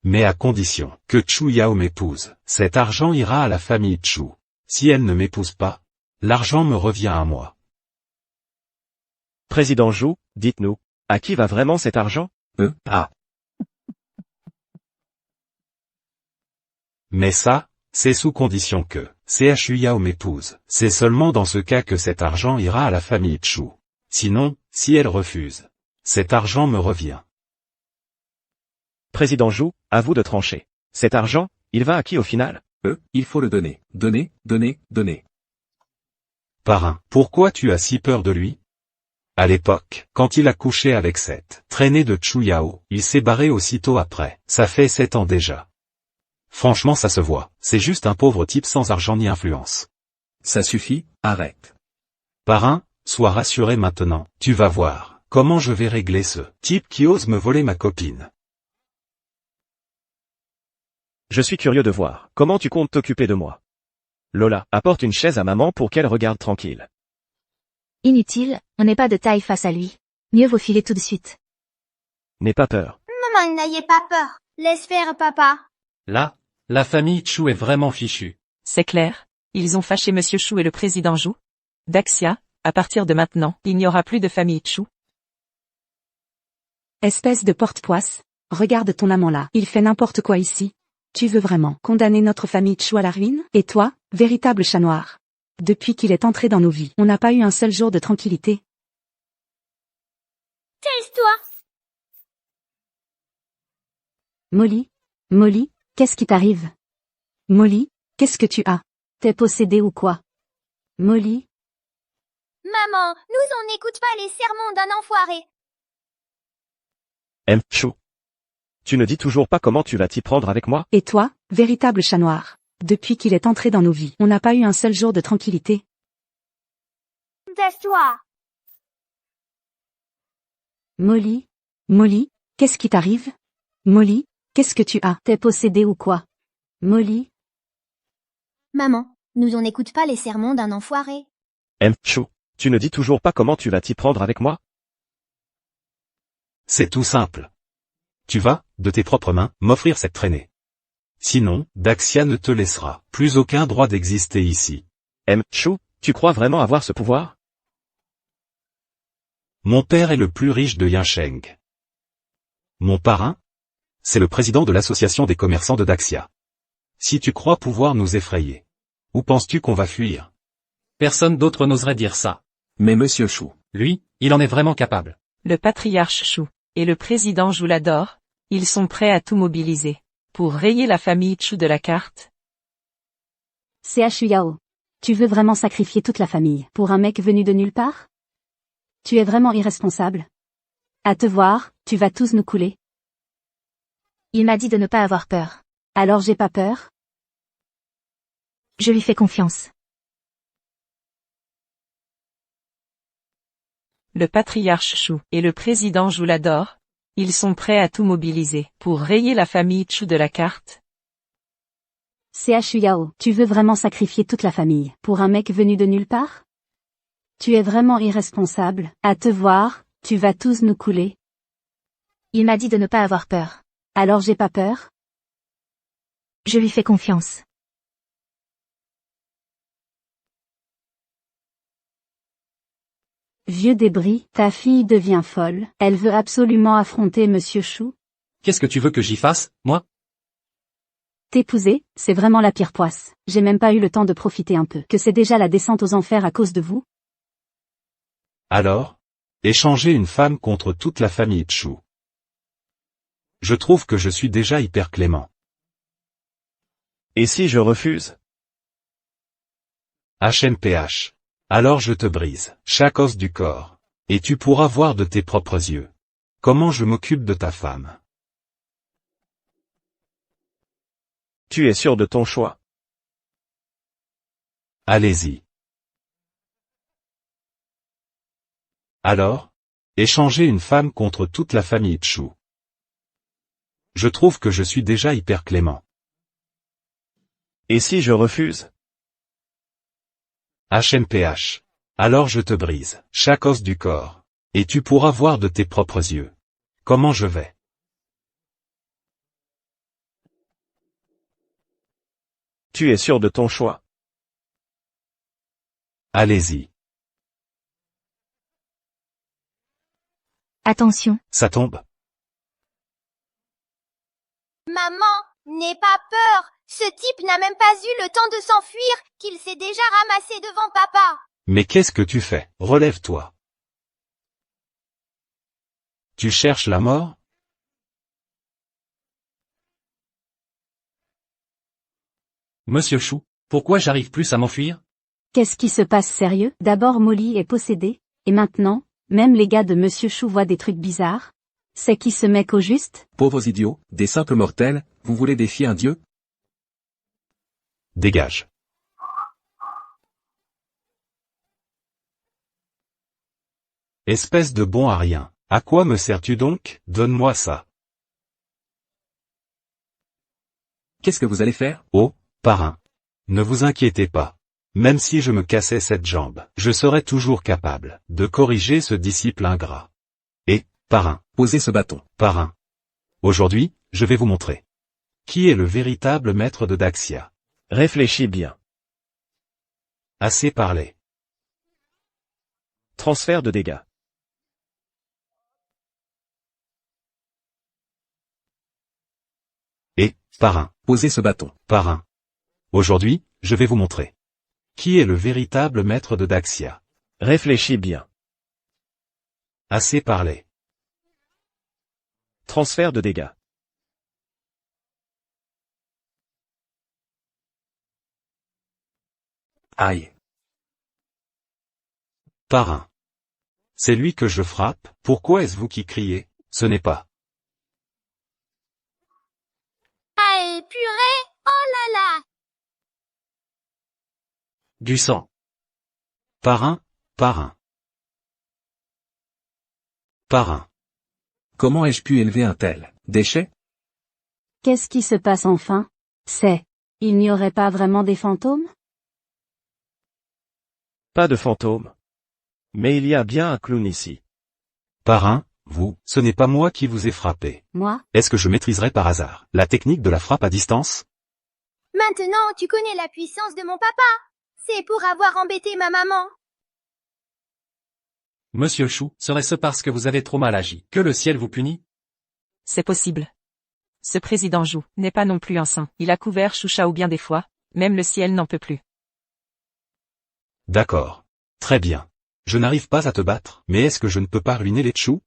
Mais à condition que Chou Yao m'épouse, cet argent ira à la famille Chou. Si elle ne m'épouse pas, l'argent me revient à moi. Président Jou, dites-nous, à qui va vraiment cet argent? Mais ça, c'est sous condition que Chu Yao m'épouse. C'est seulement dans ce cas que cet argent ira à la famille Chou. Sinon, si elle refuse, cet argent me revient. Président Jou, à vous de trancher. Cet argent, il va à qui au final? Il faut le donner. Donner, donner, donner. Parrain, pourquoi tu as si peur de lui? À l'époque, quand il a couché avec cette traînée de Chu Yao, il s'est barré aussitôt après. Ça fait 7 ans déjà. Franchement ça se voit, c'est juste un pauvre type sans argent ni influence. Ça suffit, arrête. Parrain, sois rassuré maintenant, tu vas voir, Comment je vais régler ce type qui ose me voler ma copine? Je suis curieux de voir. Comment tu comptes t'occuper de moi? Lola, apporte une chaise à maman pour qu'elle regarde tranquille. Inutile, on n'est pas de taille face à lui. Mieux vaut filer tout de suite. N'aie pas peur. Maman, n'ayez pas peur. Laisse faire, papa. Là, la famille Chou est vraiment fichue. C'est clair. Ils ont fâché Monsieur Chou et le président Zhou. Daxia, à partir de maintenant, il n'y aura plus de famille Chou. Espèce de porte-poisse. Regarde ton amant là. Il fait n'importe quoi ici. Tu veux vraiment condamner notre famille Chou à la ruine? Et toi, véritable chat noir? Depuis qu'il est entré dans nos vies, on n'a pas eu un seul jour de tranquillité. Taise-toi. Molly, qu'est-ce qui t'arrive? Molly, qu'est-ce que tu as? T'es possédée ou quoi? Molly? Maman, nous on n'écoute pas les sermons d'un enfoiré. Chou. Tu ne dis toujours pas comment tu vas t'y prendre avec moi? Et toi, véritable chat noir? Depuis qu'il est entré dans nos vies, on n'a pas eu un seul jour de tranquillité. Taise-toi. Molly, qu'est-ce qui t'arrive? Molly, qu'est-ce que tu as? T'es possédée ou quoi? Molly? Maman, nous on n'écoute pas les sermons d'un enfoiré. Chou. Tu ne dis toujours pas comment tu vas t'y prendre avec moi? C'est tout simple. Tu vas, de tes propres mains, m'offrir cette traînée. Sinon, Daxia ne te laissera plus aucun droit d'exister ici. Chou, tu crois vraiment avoir ce pouvoir? Mon père est le plus riche de Yincheng. Mon parrain? C'est le président de l'association des commerçants de Daxia. Si tu crois pouvoir nous effrayer, où penses-tu qu'on va fuir? Personne d'autre n'oserait dire ça. Mais Monsieur Chou. Lui, il en est vraiment capable. Le patriarche Chou et le président Zhou l'adorent. Ils sont prêts à tout mobiliser pour rayer la famille Chou de la carte. CHU Yao. Tu veux vraiment sacrifier toute la famille pour un mec venu de nulle part? Tu es vraiment irresponsable. À te voir, tu vas tous nous couler. Il m'a dit de ne pas avoir peur. Alors j'ai pas peur? Je lui fais confiance. Le patriarche Chou et le président Zhou l'adorent. Ils sont prêts à tout mobiliser pour rayer la famille Chou de la carte. CHU Yao. Tu veux vraiment sacrifier toute la famille pour un mec venu de nulle part? Tu es vraiment irresponsable. À te voir, tu vas tous nous couler. Il m'a dit de ne pas avoir peur. Alors j'ai pas peur? Je lui fais confiance. Vieux débris, ta fille devient folle, elle veut absolument affronter Monsieur Chou. Qu'est-ce que tu veux que j'y fasse, moi? T'épouser, c'est vraiment la pire poisse. J'ai même pas eu le temps de profiter un peu. Que c'est déjà la descente aux enfers à cause de vous? Alors? Échanger une femme contre toute la famille Chou. Je trouve que je suis déjà hyper clément. Et si je refuse? HNPH. Alors je te brise chaque os du corps, et tu pourras voir de tes propres yeux comment je m'occupe de ta femme. Tu es sûr de ton choix? Allez-y. Alors? Échanger une femme contre toute la famille Chou. Je trouve que je suis déjà hyper clément. Et si je refuse? HNPH. Alors je te brise chaque os du corps, et tu pourras voir de tes propres yeux comment je vais. Tu es sûr de ton choix? Allez-y. Attention. Ça tombe. Maman, n'aie pas peur. Ce type n'a même pas eu le temps de s'enfuir, qu'il s'est déjà ramassé devant papa. Mais qu'est-ce que tu fais? Relève-toi. Tu cherches la mort? Monsieur Chou, pourquoi j'arrive plus à m'enfuir? Qu'est-ce qui se passe sérieux? D'abord Molly est possédée, et maintenant, même les gars de Monsieur Chou voient des trucs bizarres. C'est qui ce mec au juste? Pauvres idiots, des simples mortels, vous voulez défier un dieu? Dégage. Espèce de bon à rien. À quoi me sers-tu donc? Donne-moi ça. Qu'est-ce que vous allez faire? Oh, parrain. Ne vous inquiétez pas. Même si je me cassais cette jambe, je serais toujours capable de corriger ce disciple ingrat. Et, parrain, Posez ce bâton. parrain. Aujourd'hui, je vais vous montrer. Qui est le véritable maître de Daxia? Réfléchis bien. Assez parlé. Transfert de dégâts. Et, parrain, Posez ce bâton. parrain. Aujourd'hui, je vais vous montrer. Qui est le véritable maître de Daxia? Réfléchis bien. Assez parlé. Transfert de dégâts. Aïe. Parrain. C'est lui que je frappe? Pourquoi est-ce vous qui criez? Ce n'est pas. Ah, purée! Oh là là! Du sang. Parrain, parrain. Parrain. Comment ai-je pu élever un tel déchet? Qu'est-ce qui se passe enfin? Il n'y aurait pas vraiment des fantômes? Pas de fantôme. Mais il y a bien un clown ici. Parrain, vous, ce n'est pas moi qui vous ai frappé. Moi? Est-ce que je maîtriserai par hasard la technique de la frappe à distance? Maintenant, tu connais la puissance de mon papa. C'est pour avoir embêté ma maman. Monsieur Chou, serait-ce parce que vous avez trop mal agi que le ciel vous punit? C'est possible. Ce président Jou n'est pas non plus un saint. Il a couvert Chouchao bien des fois, même le ciel n'en peut plus. D'accord. Très bien. Je n'arrive pas à te battre, mais est-ce que je ne peux pas ruiner les Chou?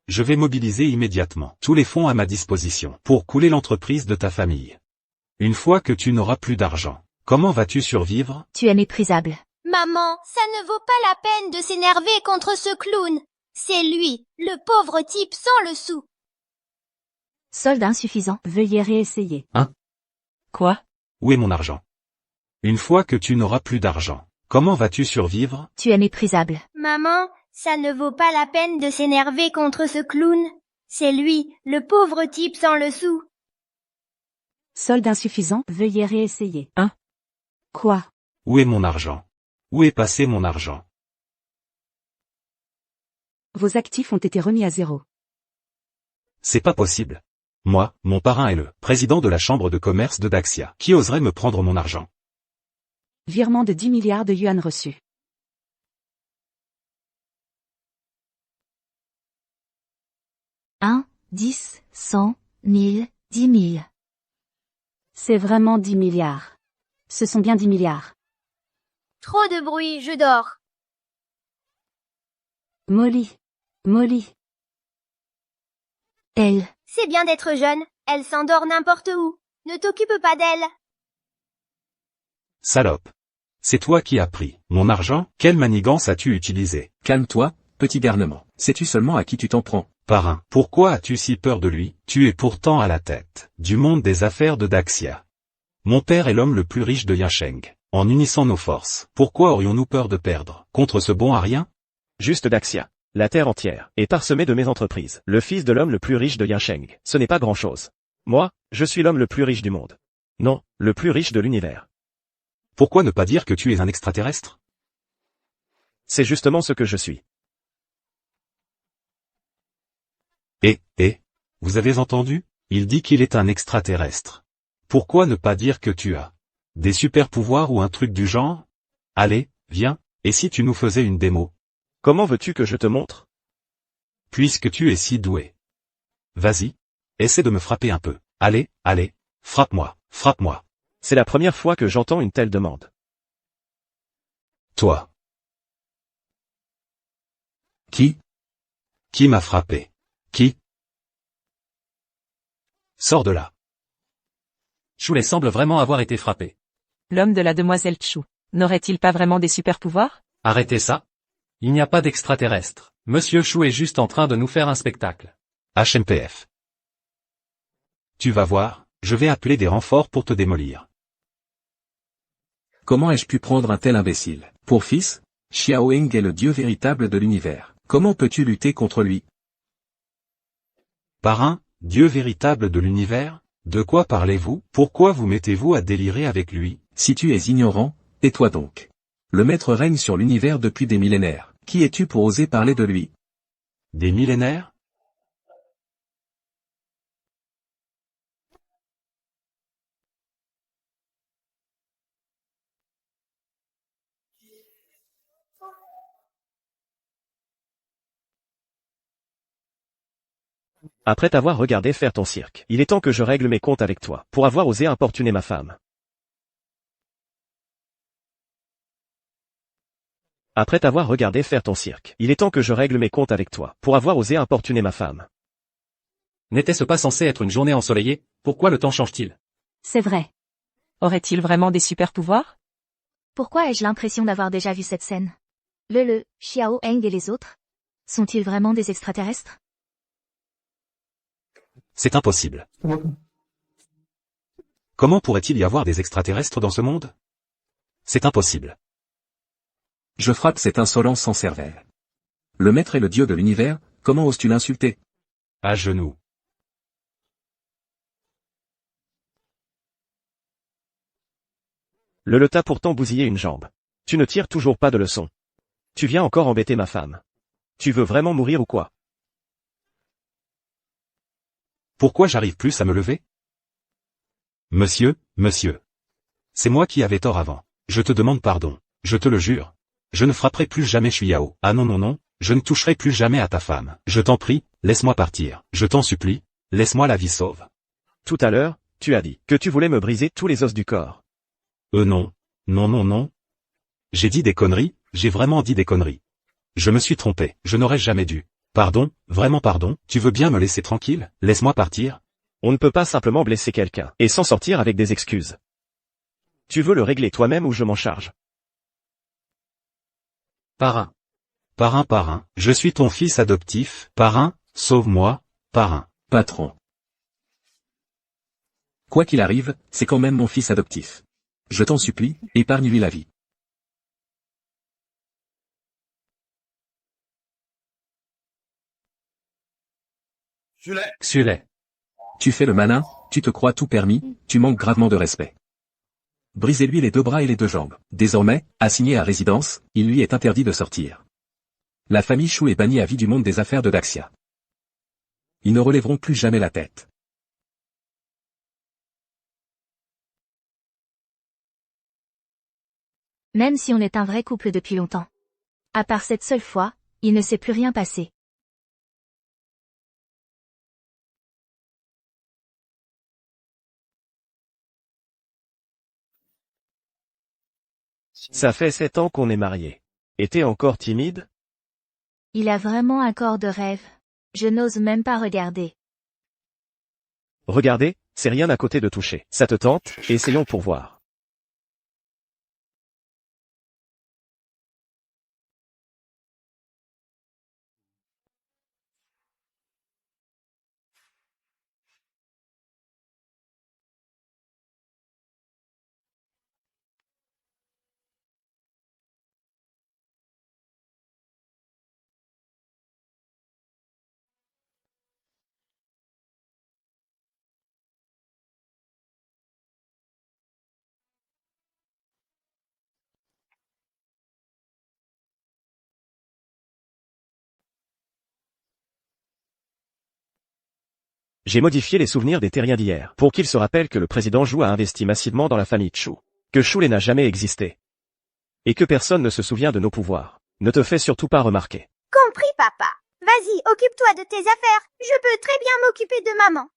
Je vais mobiliser immédiatement tous les fonds à ma disposition pour couler l'entreprise de ta famille. Une fois que tu n'auras plus d'argent, comment vas-tu survivre? Tu es méprisable. Maman, ça ne vaut pas la peine de s'énerver contre ce clown. C'est lui, le pauvre type sans le sou. Solde insuffisant. Veuillez réessayer. Quoi? Où est mon argent? Une fois que tu n'auras plus d'argent, comment vas-tu survivre? Tu es méprisable. Maman, ça ne vaut pas la peine de s'énerver contre ce clown. C'est lui, le pauvre type sans le sou. Solde insuffisant. Veuillez réessayer. Quoi? Où est mon argent? Où est passé mon argent? Vos actifs ont été remis à zéro. C'est pas possible. Moi, mon parrain est le président de la chambre de commerce de Daxia. Qui oserait me prendre mon argent? Virement de 10 milliards de yuan reçus. Un, 10, 100, 1000, 10 000. C'est vraiment 10 milliards. Ce sont bien 10 milliards. Trop de bruit, je dors. Molly. Elle. C'est bien d'être jeune, elle s'endort n'importe où. Ne t'occupe pas d'elle. Salope. C'est toi qui as pris mon argent? Quelle manigance as-tu utilisé? Calme-toi, petit garnement. Sais-tu seulement à qui tu t'en prends? Parrain, pourquoi as-tu si peur de lui? Tu es pourtant à la tête du monde des affaires de Daxia. Mon père est l'homme le plus riche de Yincheng. En unissant nos forces, pourquoi aurions-nous peur de perdre contre ce bon à rien? Juste Daxia. La terre entière est parsemée de mes entreprises. Le fils de l'homme le plus riche de Yincheng. Ce n'est pas grand-chose. Moi, je suis l'homme le plus riche du monde. Non, le plus riche de l'univers. Pourquoi ne pas dire que tu es un extraterrestre? C'est justement ce que je suis. Vous avez entendu? Il dit qu'il est un extraterrestre. Pourquoi ne pas dire que tu as des super pouvoirs ou un truc du genre? Allez, viens, et si tu nous faisais une démo? Comment veux-tu que je te montre? Puisque tu es si doué. Vas-y, essaie de me frapper un peu. Allez, frappe-moi. C'est la première fois que j'entends une telle demande. Toi. Qui? Qui m'a frappé? Qui? Sors de là. Choulet semble vraiment avoir été frappé. L'homme de la demoiselle Chou n'aurait-il pas vraiment des super pouvoirs? Arrêtez ça. Il n'y a pas d'extraterrestre. Monsieur Chou est juste en train de nous faire un spectacle. HMPF. Tu vas voir, je vais appeler des renforts pour te démolir. Comment ai-je pu prendre un tel imbécile pour fils? Xiaoing est le dieu véritable de l'univers. Comment peux-tu lutter contre lui? Parrain, Dieu véritable de l'univers, de quoi parlez-vous? Pourquoi vous mettez-vous à délirer avec lui? Si tu es ignorant, tais-toi donc. Le maître règne sur l'univers depuis des millénaires. Qui es-tu pour oser parler de lui? Des millénaires? Après t'avoir regardé faire ton cirque, il est temps que je règle mes comptes avec toi, pour avoir osé importuner ma femme. Après t'avoir regardé faire ton cirque, il est temps que je règle mes comptes avec toi, pour avoir osé importuner ma femme. N'était-ce pas censé être une journée ensoleillée? Pourquoi le temps change-t-il? C'est vrai. Aurait-il vraiment des super pouvoirs? Pourquoi ai-je l'impression d'avoir déjà vu cette scène? Xiao Heng et les autres? Sont-ils vraiment des extraterrestres? C'est impossible. Comment pourrait-il y avoir des extraterrestres dans ce monde? C'est impossible. Je frappe cette insolence sans cervelle. Le maître est le dieu de l'univers, comment oses-tu l'insulter? À genoux. Le t'a pourtant bousillé une jambe. Tu ne tires toujours pas de leçon. Tu viens encore embêter ma femme. Tu veux vraiment mourir ou quoi? Pourquoi j'arrive plus à me lever? Monsieur. C'est moi qui avais tort avant. Je te demande pardon. Je te le jure. Je ne frapperai plus jamais Shuyao. Ah non, je ne toucherai plus jamais à ta femme. Je t'en prie, laisse-moi partir. Je t'en supplie, laisse-moi la vie sauve. Tout à l'heure, tu as dit que tu voulais me briser tous les os du corps. Non. J'ai dit des conneries, j'ai vraiment dit des conneries. Je me suis trompé, je n'aurais jamais dû. Pardon, vraiment pardon, tu veux bien me laisser tranquille, laisse-moi partir? On ne peut pas simplement blesser quelqu'un et s'en sortir avec des excuses. Tu veux le régler toi-même ou je m'en charge? Parrain. Parrain, je suis ton fils adoptif. Parrain, sauve-moi, parrain. Patron. Quoi qu'il arrive, c'est quand même mon fils adoptif. Je t'en supplie, épargne-lui la vie. Xulei. Tu fais le malin, tu te crois tout permis, tu manques gravement de respect. Brisez-lui les deux bras et les deux jambes. Désormais, assigné à résidence, il lui est interdit de sortir. La famille Shu est bannie à vie du monde des affaires de Daxia. Ils ne relèveront plus jamais la tête. Même si on est un vrai couple depuis longtemps. À part cette seule fois, il ne s'est plus rien passé. Ça fait 7 ans qu'on est mariés. Et t'es encore timide? Il a vraiment un corps de rêve. Je n'ose même pas regarder. Regardez, c'est rien à côté de toucher. Ça te tente? Essayons pour voir. J'ai modifié les souvenirs des terriens d'hier, pour qu'ils se rappellent que le président Zhu a investi massivement dans la famille Chu. Que Shu n'a jamais existé. Et que personne ne se souvient de nos pouvoirs. Ne te fais surtout pas remarquer. Compris, papa. Vas-y, occupe-toi de tes affaires. Je peux très bien m'occuper de maman.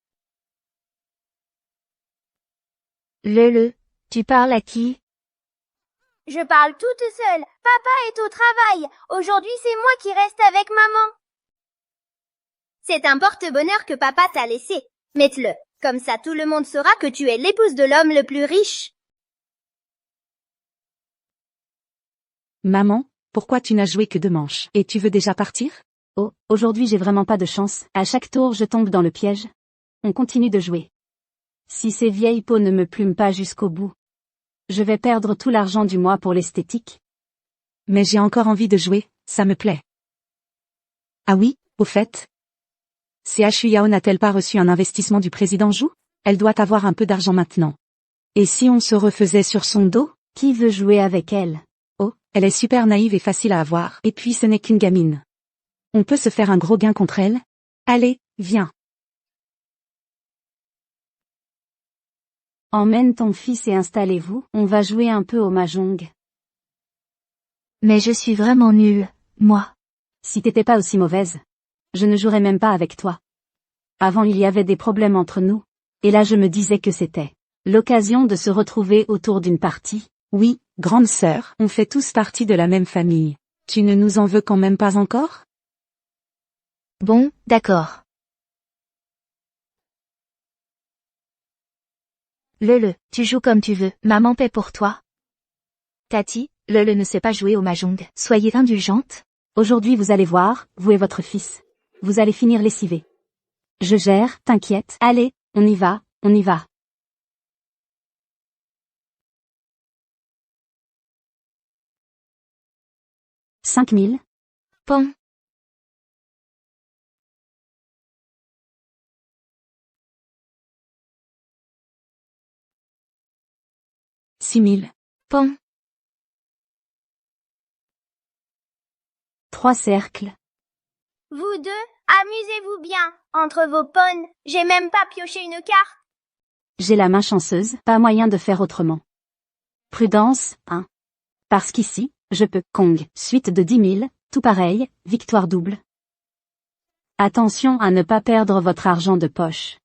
Tu parles à qui? Je parle toute seule. Papa est au travail. Aujourd'hui, c'est moi qui reste avec maman. C'est un porte-bonheur que papa t'a laissé. Mette-le. Comme ça, tout le monde saura que tu es l'épouse de l'homme le plus riche. Maman, pourquoi tu n'as joué que 2 manches? Et tu veux déjà partir? Oh, aujourd'hui j'ai vraiment pas de chance. À chaque tour je tombe dans le piège. On continue de jouer. Si ces vieilles peaux ne me plument pas jusqu'au bout, je vais perdre tout l'argent du mois pour l'esthétique. Mais j'ai encore envie de jouer, ça me plaît. Ah oui, au fait. CHU Yao n'a-t-elle pas reçu un investissement du président Zhu? Elle doit avoir un peu d'argent maintenant. Et si on se refaisait sur son dos? Qui veut jouer avec elle? Oh, elle est super naïve et facile à avoir. Et puis ce n'est qu'une gamine. On peut se faire un gros gain contre elle? Allez, viens. Emmène ton fils et installez-vous, on va jouer un peu au mahjong. Mais je suis vraiment nulle, moi. Si t'étais pas aussi mauvaise, je ne jouerais même pas avec toi. Avant il y avait des problèmes entre nous, et là je me disais que c'était l'occasion de se retrouver autour d'une partie. Oui, grande sœur, on fait tous partie de la même famille. Tu ne nous en veux quand même pas encore? Bon, d'accord. Lele, tu joues comme tu veux, maman paie pour toi. Tati, Lele ne sait pas jouer au mahjong. Soyez indulgente. Aujourd'hui vous allez voir, vous et votre fils. Vous allez finir lessivés. Je gère, t'inquiète. Allez, on y va, on y va. « 5000. Pon. 6000. Pon. 3 cercles. Vous deux, amusez-vous bien. Entre vos pawns, j'ai même pas pioché une carte. J'ai la main chanceuse, pas moyen de faire autrement. Prudence, hein. Parce qu'ici, je peux, Kong, suite de 10 000, tout pareil, victoire double. Attention à ne pas perdre votre argent de poche.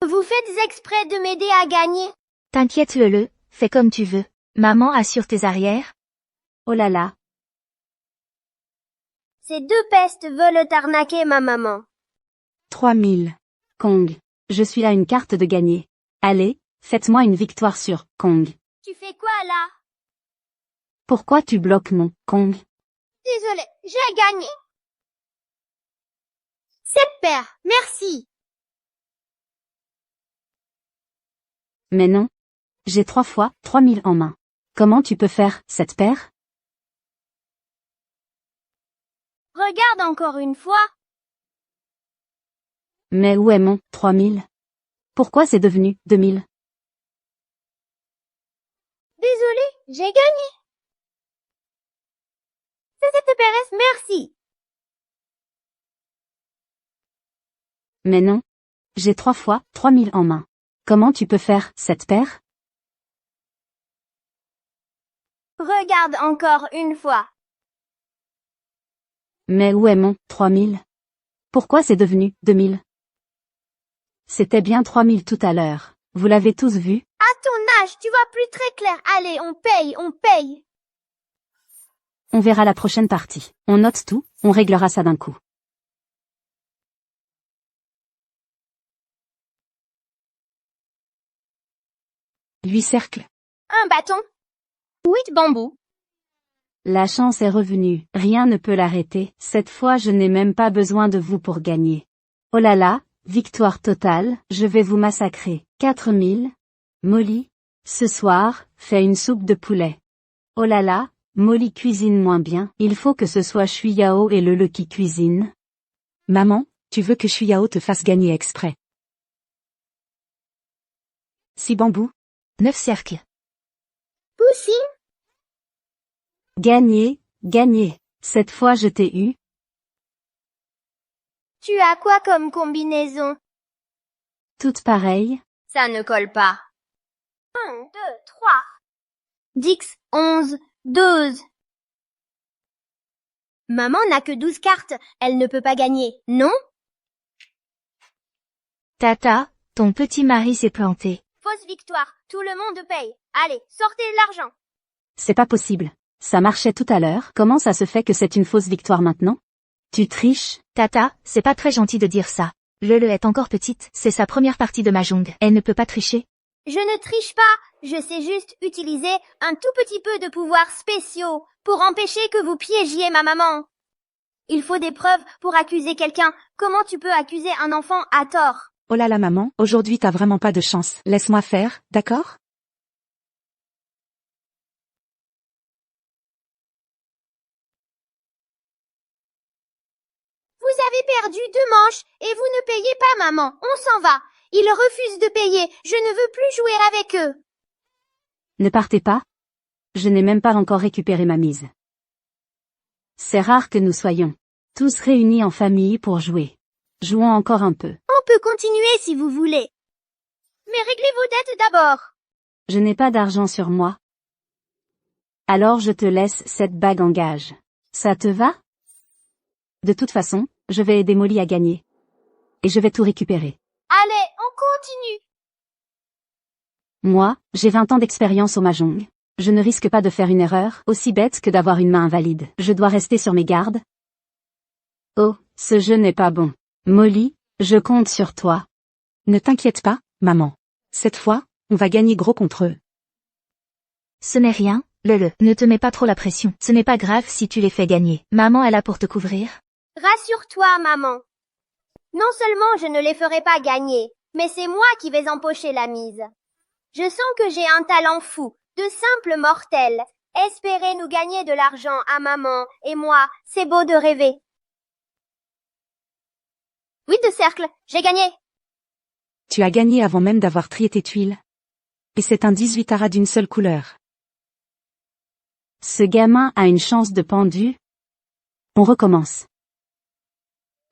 Vous faites exprès de m'aider à gagner. T'inquiète Lele, fais comme tu veux. Maman assure tes arrières. Oh là là. Ces deux pestes veulent arnaquer ma maman. 3000. Kong. Je suis là une carte de gagner. Allez, faites-moi une victoire sur Kong. Tu fais quoi là? Pourquoi tu bloques mon Kong? Désolé, j'ai gagné. 7 paires, merci. Mais non. J'ai 3 fois 3000 en main. Comment tu peux faire cette paire? Regarde encore une fois. Mais où est mon 3000? Pourquoi c'est devenu 2000? Désolé, j'ai gagné. C'est cette paire, merci. Mais non. J'ai 3 fois 3000 en main. Comment tu peux faire cette paire? Regarde encore une fois. Mais où est mon 3000? Pourquoi c'est devenu 2000? C'était bien 3000 tout à l'heure. Vous l'avez tous vu? À ton âge, tu vois plus très clair. Allez, on paye, on paye. On verra la prochaine partie. On note tout, on réglera ça d'un coup. 8 cercles. Un bâton. 8 bambous. La chance est revenue, rien ne peut l'arrêter, cette fois je n'ai même pas besoin de vous pour gagner. Oh là là, victoire totale, je vais vous massacrer. 4000. Molly, ce soir, fais une soupe de poulet. Oh là là, Molly cuisine moins bien, il faut que ce soit Shuyao et Lele qui cuisine. Maman, tu veux que Shuyao te fasse gagner exprès. 6 bambous. 9 cercles. Poussi. Gagné, gagné. Cette fois je t'ai eu. Tu as quoi comme combinaison? Toutes pareilles. Ça ne colle pas. 1, 2, 3. 10, 11, 12. Maman n'a que 12 cartes. Elle ne peut pas gagner, non? Tata, ton petit mari s'est planté. Fausse victoire. Tout le monde paye. Allez, sortez l'argent. C'est pas possible. Ça marchait tout à l'heure, comment ça se fait que c'est une fausse victoire maintenant? Tu triches? Tata, c'est pas très gentil de dire ça. Lele est encore petite, c'est sa première partie de mahjong. Elle ne peut pas tricher. Je ne triche pas. Je sais juste utiliser un tout petit peu de pouvoirs spéciaux pour empêcher que vous piégiez ma maman. Il faut des preuves pour accuser quelqu'un. Comment tu peux accuser un enfant à tort? Oh là là maman, aujourd'hui t'as vraiment pas de chance. Laisse-moi faire, d'accord? Vous avez perdu 2 manches et vous ne payez pas, maman. On s'en va. Ils refusent de payer. Je ne veux plus jouer avec eux. Ne partez pas. Je n'ai même pas encore récupéré ma mise. C'est rare que nous soyons tous réunis en famille pour jouer. Jouons encore un peu. On peut continuer si vous voulez. Mais réglez vos dettes d'abord. Je n'ai pas d'argent sur moi. Alors je te laisse cette bague en gage. Ça te va? De toute façon, je vais aider Molly à gagner. Et je vais tout récupérer. Allez, on continue. Moi, j'ai 20 ans d'expérience au mahjong. Je ne risque pas de faire une erreur, aussi bête que d'avoir une main invalide. Je dois rester sur mes gardes. Oh, ce jeu n'est pas bon. Molly, je compte sur toi. Ne t'inquiète pas, maman. Cette fois, on va gagner gros contre eux. Ce n'est rien, Lele. Ne te mets pas trop la pression. Ce n'est pas grave si tu les fais gagner. Maman est là pour te couvrir. Rassure-toi, maman. Non seulement je ne les ferai pas gagner, mais c'est moi qui vais empocher la mise. Je sens que j'ai un talent fou, de simple mortel. Espérer nous gagner de l'argent à maman et moi, c'est beau de rêver. 8 de cercle, j'ai gagné. Tu as gagné avant même d'avoir trié tes tuiles. Et c'est un 18 aras d'une seule couleur. Ce gamin a une chance de pendu. On recommence.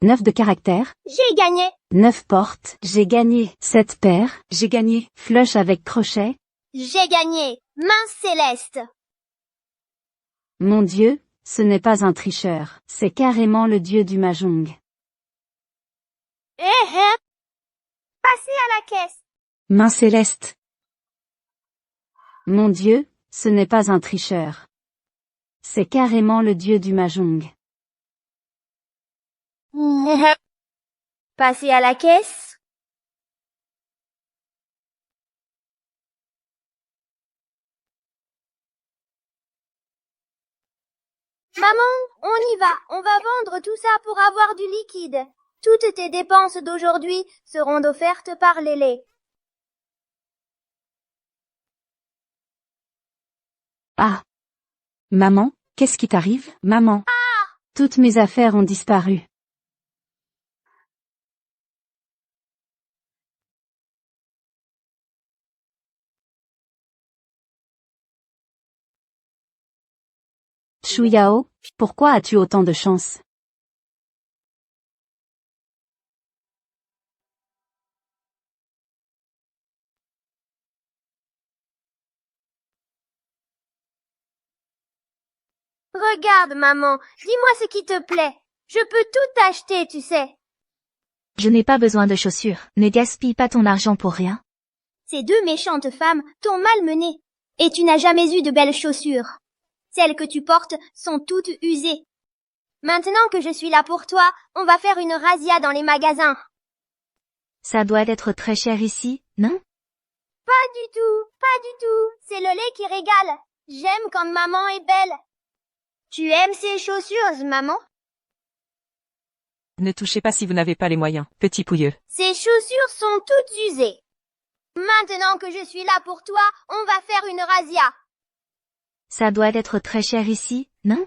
9 de caractère. J'ai gagné. 9 portes. J'ai gagné. 7 paires. J'ai gagné. Flush avec crochet. J'ai gagné. Main céleste. Mon Dieu, ce n'est pas un tricheur. C'est carrément le dieu du mahjong. Passez à la caisse. Main céleste. Mon Dieu, ce n'est pas un tricheur. C'est carrément le dieu du mahjong. Passez à la caisse. Maman, on y va. On va vendre tout ça pour avoir du liquide. Toutes tes dépenses d'aujourd'hui seront offertes par Lélé. Ah. Maman, qu'est-ce qui t'arrive, maman? Toutes mes affaires ont disparu. Shuyao, pourquoi as-tu autant de chance? Regarde, maman, dis-moi ce qui te plaît. Je peux tout acheter, tu sais. Je n'ai pas besoin de chaussures. Ne gaspille pas ton argent pour rien. Ces 2 méchantes femmes t'ont malmené. Et tu n'as jamais eu de belles chaussures. Celles que tu portes sont toutes usées. Maintenant que je suis là pour toi, on va faire une razzia dans les magasins. Ça doit être très cher ici, non? Pas du tout, pas du tout. C'est le lait qui régale. J'aime quand maman est belle. Tu aimes ces chaussures, maman? Ne touchez pas si vous n'avez pas les moyens, petit pouilleux. Ces chaussures sont toutes usées. Maintenant que je suis là pour toi, on va faire une razzia. Ça doit être très cher ici, non?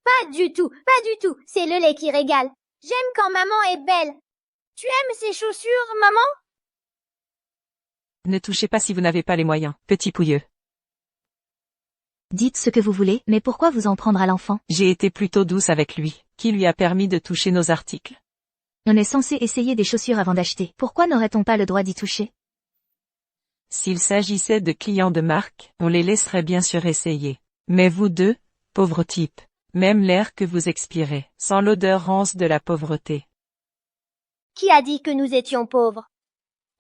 Pas du tout, pas du tout. C'est le lait qui régale. J'aime quand maman est belle. Tu aimes ces chaussures, maman? Ne touchez pas si vous n'avez pas les moyens, petit pouilleux. Dites ce que vous voulez, mais pourquoi vous en prendre à l'enfant? J'ai été plutôt douce avec lui, qui lui a permis de toucher nos articles. On est censé essayer des chaussures avant d'acheter. Pourquoi n'aurait-on pas le droit d'y toucher? S'il s'agissait de clients de marque, on les laisserait bien sûr essayer. Mais vous deux, pauvres types, même l'air que vous expirez, sans l'odeur rance de la pauvreté. Qui a dit que nous étions pauvres?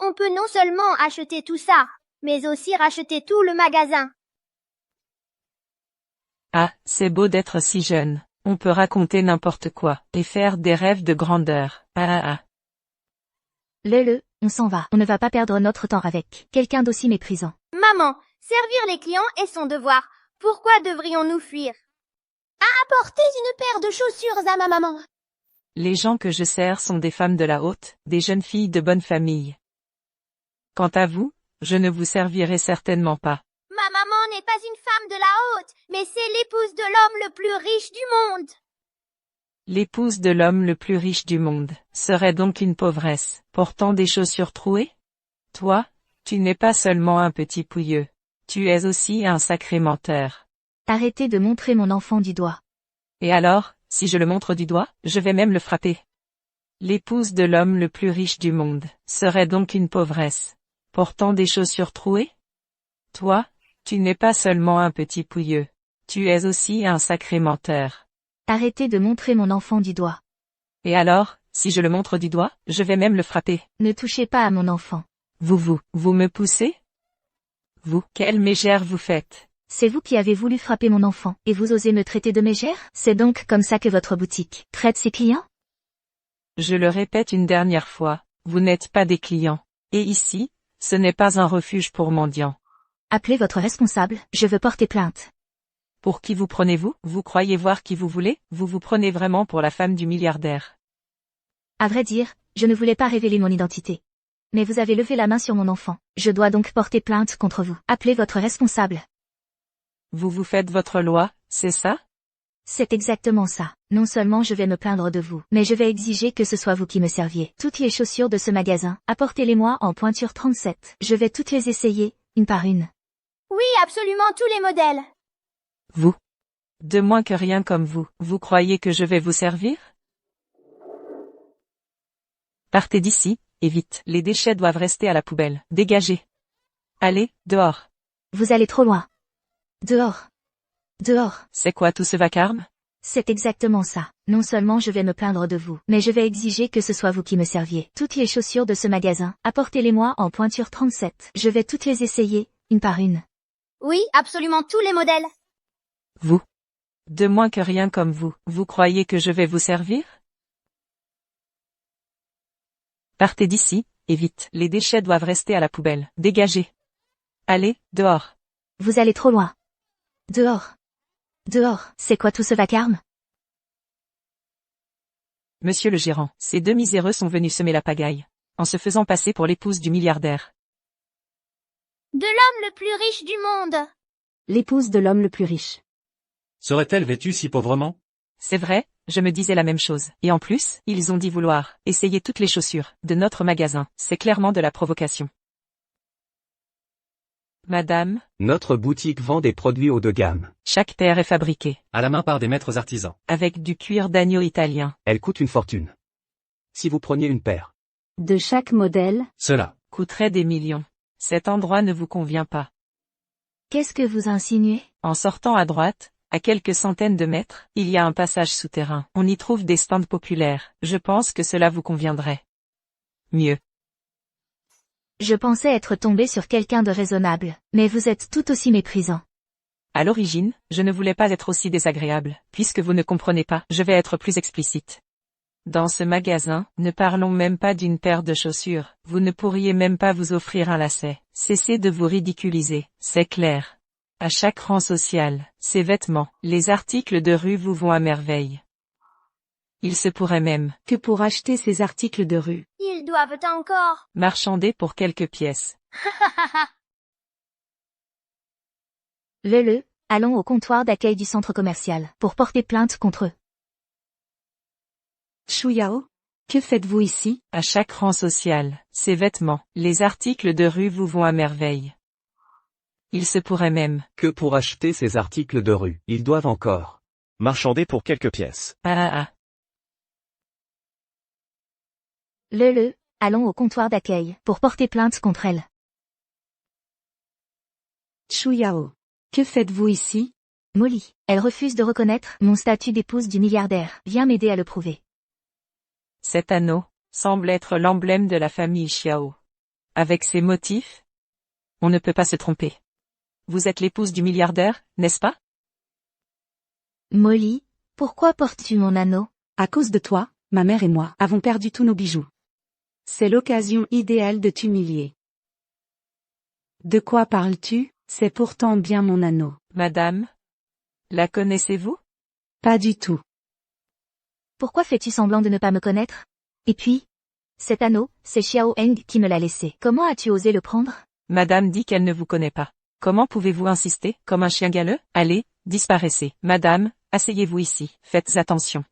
On peut non seulement acheter tout ça, mais aussi racheter tout le magasin. Ah, c'est beau d'être si jeune. On peut raconter n'importe quoi, et faire des rêves de grandeur. Ah. Lele, on s'en va. On ne va pas perdre notre temps avec quelqu'un d'aussi méprisant. Maman, servir les clients est son devoir. Pourquoi devrions-nous fuir? Apportez une paire de chaussures à ma maman. Les gens que je sers sont des femmes de la haute, des jeunes filles de bonne famille. Quant à vous, je ne vous servirai certainement pas. Ma maman n'est pas une femme de la haute, mais c'est l'épouse de l'homme le plus riche du monde. L'épouse de l'homme le plus riche du monde serait donc une pauvresse, portant des chaussures trouées? Toi, tu n'es pas seulement un petit pouilleux. Tu es aussi un sacré menteur. Arrêtez de montrer mon enfant du doigt. Et alors, si je le montre du doigt, je vais même le frapper. L'épouse de l'homme le plus riche du monde serait donc une pauvresse, portant des chaussures trouées? Toi, tu n'es pas seulement un petit pouilleux. Tu es aussi un sacré menteur. Arrêtez de montrer mon enfant du doigt. Et alors, si je le montre du doigt, je vais même le frapper. Ne touchez pas à mon enfant. Vous me poussez? Vous, quelle mégère vous faites? C'est vous qui avez voulu frapper mon enfant, et vous osez me traiter de mégère? C'est donc comme ça que votre boutique traite ses clients? Je le répète une dernière fois, vous n'êtes pas des clients. Et ici, ce n'est pas un refuge pour mendiants. Appelez votre responsable, je veux porter plainte. Pour qui vous prenez-vous? Vous croyez voir qui vous voulez? Vous vous prenez vraiment pour la femme du milliardaire. À vrai dire, je ne voulais pas révéler mon identité. Mais vous avez levé la main sur mon enfant. Je dois donc porter plainte contre vous. Appelez votre responsable. Vous vous faites votre loi, c'est ça? C'est exactement ça. Non seulement je vais me plaindre de vous, mais je vais exiger que ce soit vous qui me serviez. Toutes les chaussures de ce magasin, apportez-les-moi en pointure 37. Je vais toutes les essayer, une par une. Oui, absolument tous les modèles. Vous. De moins que rien comme vous. Vous croyez que je vais vous servir? Partez d'ici, et vite. Les déchets doivent rester à la poubelle. Dégagez. Allez, dehors. Vous allez trop loin. Dehors. Dehors. C'est quoi tout ce vacarme? C'est exactement ça. Non seulement je vais me plaindre de vous, mais je vais exiger que ce soit vous qui me serviez. Toutes les chaussures de ce magasin, apportez-les-moi en pointure 37. Je vais toutes les essayer, une par une. Oui, absolument tous les modèles. Vous. De moins que rien comme vous. Vous croyez que je vais vous servir? Partez d'ici, et vite. Les déchets doivent rester à la poubelle. Dégagez. Allez, dehors. Vous allez trop loin. Dehors. Dehors. C'est quoi tout ce vacarme? Monsieur le gérant, ces deux miséreux sont venus semer la pagaille, en se faisant passer pour l'épouse du milliardaire. De l'homme le plus riche du monde. L'épouse de l'homme le plus riche. Serait-elle vêtue si pauvrement? C'est vrai, je me disais la même chose. Et en plus, ils ont dit vouloir essayer toutes les chaussures de notre magasin. C'est clairement de la provocation. Madame, Notre boutique vend des produits haut de gamme. chaque paire est fabriquée À la main par des maîtres artisans. avec du cuir d'agneau italien. Elle coûte une fortune. Si vous preniez une paire, De chaque modèle, Cela. Coûterait des millions. Cet endroit ne vous convient pas. Qu'est-ce que vous insinuez? En sortant à droite, à quelques centaines de mètres, il y a un passage souterrain. On y trouve des stands populaires. Je pense que cela vous conviendrait. Mieux. Je pensais être tombé sur quelqu'un de raisonnable, mais vous êtes tout aussi méprisant. À l'origine, je ne voulais pas être aussi désagréable. Puisque vous ne comprenez pas, je vais être plus explicite. Dans ce magasin, ne parlons même pas d'une paire de chaussures. Vous ne pourriez même pas vous offrir un lacet. Cessez de vous ridiculiser, c'est clair. À chaque rang social, ces vêtements, les articles de rue vous vont à merveille. Il se pourrait même que pour acheter ces articles de rue, Ils doivent encore. marchander pour quelques pièces. Allons au comptoir d'accueil du centre commercial, pour porter plainte contre eux. Chuyao, que faites-vous ici? À chaque rang social, ces vêtements, les articles de rue vous vont à merveille. Il se pourrait même que pour acheter ces articles de rue, ils doivent encore Marchander pour quelques pièces. Allons au comptoir d'accueil, pour porter plainte contre elle. Chuyao, que faites-vous ici? Molly, elle refuse de reconnaître mon statut d'épouse du milliardaire. Viens m'aider à le prouver. Cet anneau semble être l'emblème de la famille Xiao. Avec ces motifs, on ne peut pas se tromper. Vous êtes l'épouse du milliardaire, n'est-ce pas? Molly, pourquoi portes-tu mon anneau? À cause de toi, ma mère et moi avons perdu tous nos bijoux. C'est l'occasion idéale de t'humilier. De quoi parles-tu? C'est pourtant bien mon anneau. Madame, la connaissez-vous? Pas du tout. Pourquoi fais-tu semblant de ne pas me connaître? Et puis, cet anneau, c'est Xiao Heng qui me l'a laissé. Comment as-tu osé le prendre? Madame dit qu'elle ne vous connaît pas. Comment pouvez-vous insister, comme un chien galeux? Allez, disparaissez. Madame, asseyez-vous ici. Faites attention.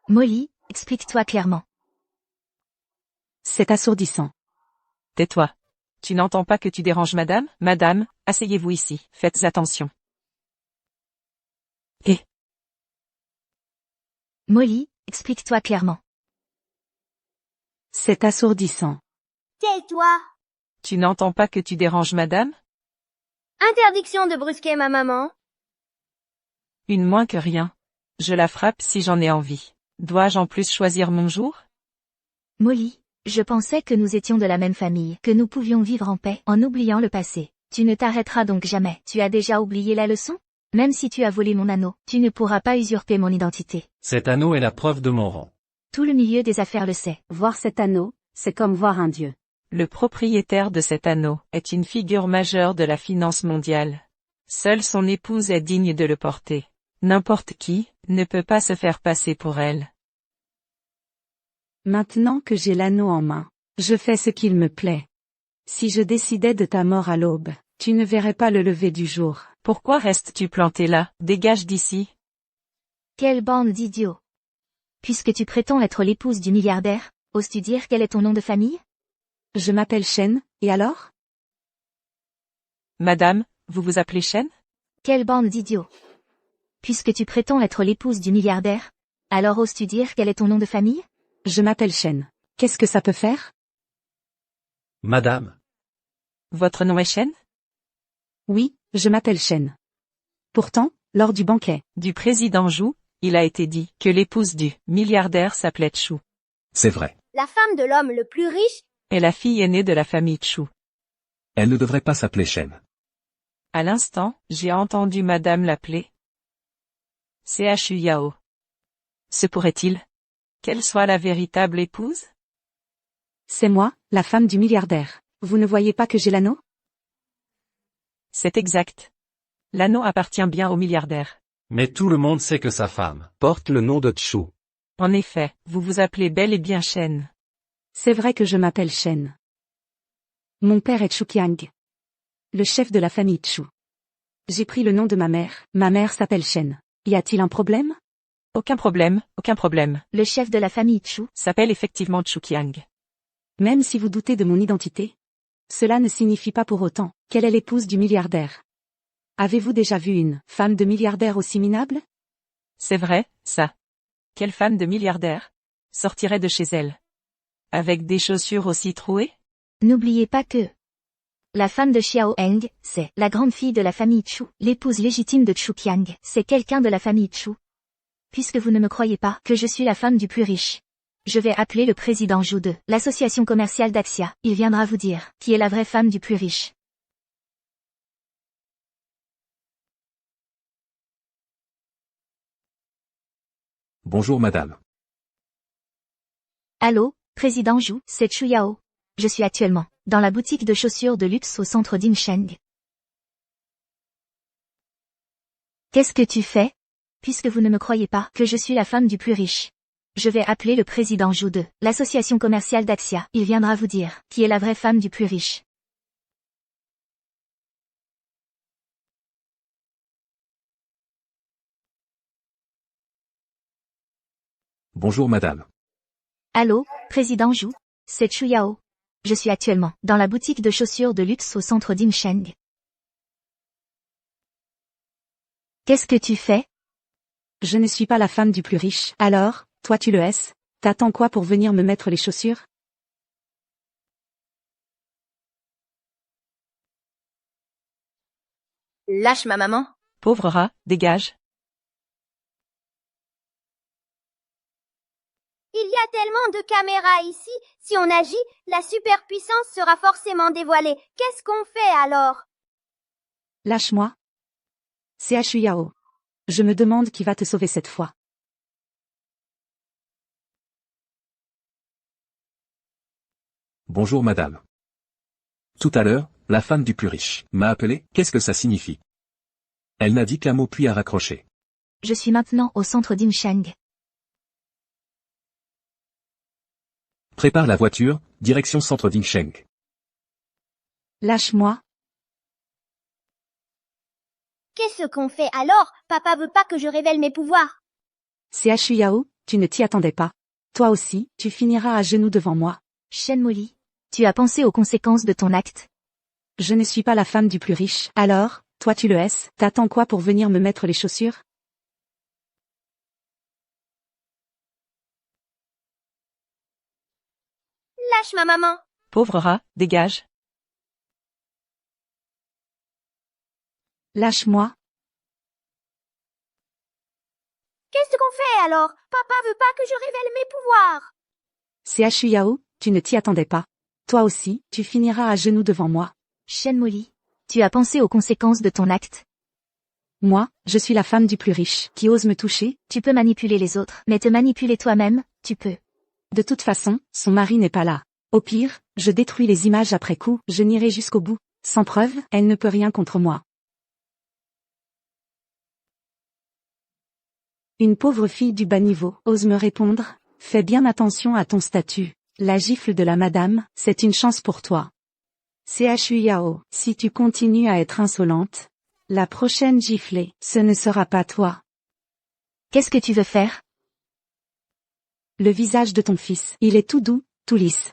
Molly, explique-toi clairement. C'est assourdissant. Tais-toi. Tu n'entends pas que tu déranges madame? Madame, asseyez-vous ici, faites attention. Molly, explique-toi clairement. C'est assourdissant. Tais-toi. Tu n'entends pas que tu déranges madame? Interdiction de brusquer ma maman. Une moins que rien. Je la frappe si j'en ai envie. Dois-je en plus choisir mon jour? Molly, je pensais que nous étions de la même famille, que nous pouvions vivre en paix en oubliant le passé. Tu ne t'arrêteras donc jamais. Tu as déjà oublié la leçon? Même si tu as volé mon anneau, tu ne pourras pas usurper mon identité. Cet anneau est la preuve de mon rang. Tout le milieu des affaires le sait. Voir cet anneau, c'est comme voir un dieu. Le propriétaire de cet anneau est une figure majeure de la finance mondiale. Seule son épouse est digne de le porter. N'importe qui ne peut pas se faire passer pour elle. Maintenant que j'ai l'anneau en main, je fais ce qu'il me plaît. Si je décidais de ta mort à l'aube, tu ne verrais pas le lever du jour. Pourquoi restes-tu planté là? Dégage d'ici. Quelle bande d'idiots. Puisque tu prétends être l'épouse du milliardaire, oses-tu dire quel est ton nom de famille? Je m'appelle Shen, et alors? Madame, vous vous appelez Shen? Quelle bande d'idiots. Puisque tu prétends être l'épouse du milliardaire, alors oses-tu dire quel est ton nom de famille? Je m'appelle Shen. Qu'est-ce que ça peut faire? Madame, Votre nom est Shen? Oui, je m'appelle Shen. Pourtant, lors du banquet, Du président Zhou, il a été dit que l'épouse du milliardaire s'appelait Chu. C'est vrai. La femme de l'homme le plus riche. Et la fille aînée de la famille Chu. Elle ne devrait pas s'appeler Shen. À l'instant, j'ai entendu madame l'appeler Chu Yao. Se pourrait-il qu'elle soit la véritable épouse? c'est moi, la femme du milliardaire. Vous ne voyez pas que j'ai l'anneau? C'est exact. L'anneau appartient bien au milliardaire. mais tout le monde sait que sa femme. Porte le nom de Chu. En effet, vous vous appelez bel et bien Shen. C'est vrai que je m'appelle Shen. Mon père est Chu Qiang, le chef de la famille Chu. J'ai pris le nom de ma mère s'appelle Shen. Y a-t-il un problème? Aucun problème, aucun problème. Le chef de la famille Chu. S'appelle effectivement Chu Qiang. Même si vous doutez de mon identité, cela ne signifie pas pour autant qu'elle est l'épouse du milliardaire. Avez-vous déjà vu une femme de milliardaire aussi minable? C'est vrai, ça. Quelle femme de milliardaire sortirait de chez elle avec des chaussures aussi trouées? N'oubliez pas que la femme de Xiao Heng, c'est la grande fille de la famille Chu. L'épouse légitime de Chu Qiang, c'est quelqu'un de la famille Chu. Puisque vous ne me croyez pas que je suis la femme du plus riche, je vais appeler le président Zhou de l'association commerciale d'Axia. Il viendra vous dire qui est la vraie femme du plus riche. Bonjour madame. Allô, président Zhou, c'est Chu Yao. Je suis actuellement dans la boutique de chaussures de luxe au centre d'Insheng. Qu'est-ce que tu fais? Puisque vous ne me croyez pas que je suis la femme du plus riche, je vais appeler le président Zhou de l'association commerciale d'Axia. Il viendra vous dire qui est la vraie femme du plus riche. Bonjour madame. Allô, président Zhou, c'est Chu Yao. Je suis actuellement dans la boutique de chaussures de luxe au centre d'Insheng. Qu'est-ce que tu fais? Je ne suis pas la femme du plus riche. Alors, toi tu le es? T'attends quoi pour venir me mettre les chaussures? Lâche ma maman. Pauvre rat, dégage. Il y a tellement de caméras ici. Si on agit, la superpuissance sera forcément dévoilée. Qu'est-ce qu'on fait alors? Lâche-moi. C'est Chu Yao. Je me demande qui va te sauver cette fois. Bonjour madame. Tout à l'heure, la femme du plus riche m'a appelé. Qu'est-ce que ça signifie? Elle n'a dit qu'un mot puis a raccroché. Je suis maintenant au centre d'Insheng. Prépare la voiture, direction centre d'Insheng. Lâche-moi. Qu'est-ce qu'on fait alors? Papa veut pas que je révèle mes pouvoirs. C'est Chu Yao, tu ne t'y attendais pas. Toi aussi, tu finiras à genoux devant moi. Shen Molly, tu as pensé aux conséquences de ton acte? Je ne suis pas la femme du plus riche. Alors, toi tu le es, t'attends quoi pour venir me mettre les chaussures? Lâche ma maman. Pauvre rat, dégage. Lâche-moi. Qu'est-ce qu'on fait alors? Papa veut pas que je révèle mes pouvoirs. CHU Yao, tu ne t'y attendais pas. Toi aussi, tu finiras à genoux devant moi. Shen Molly, tu as pensé aux conséquences de ton acte? Moi, je suis la femme du plus riche, qui ose me toucher. Tu peux manipuler les autres, mais te manipuler toi-même, tu peux. De toute façon, son mari n'est pas là. Au pire, je détruis les images après coup, je n'irai jusqu'au bout. Sans preuve, elle ne peut rien contre moi. Une pauvre fille du bas niveau ose me répondre. Fais bien attention à ton statut. La gifle de la madame, c'est une chance pour toi. CHU Yao, si tu continues à être insolente, la prochaine giflée, ce ne sera pas toi. Qu'est-ce que tu veux faire? Le visage de ton fils, il est tout doux, tout lisse.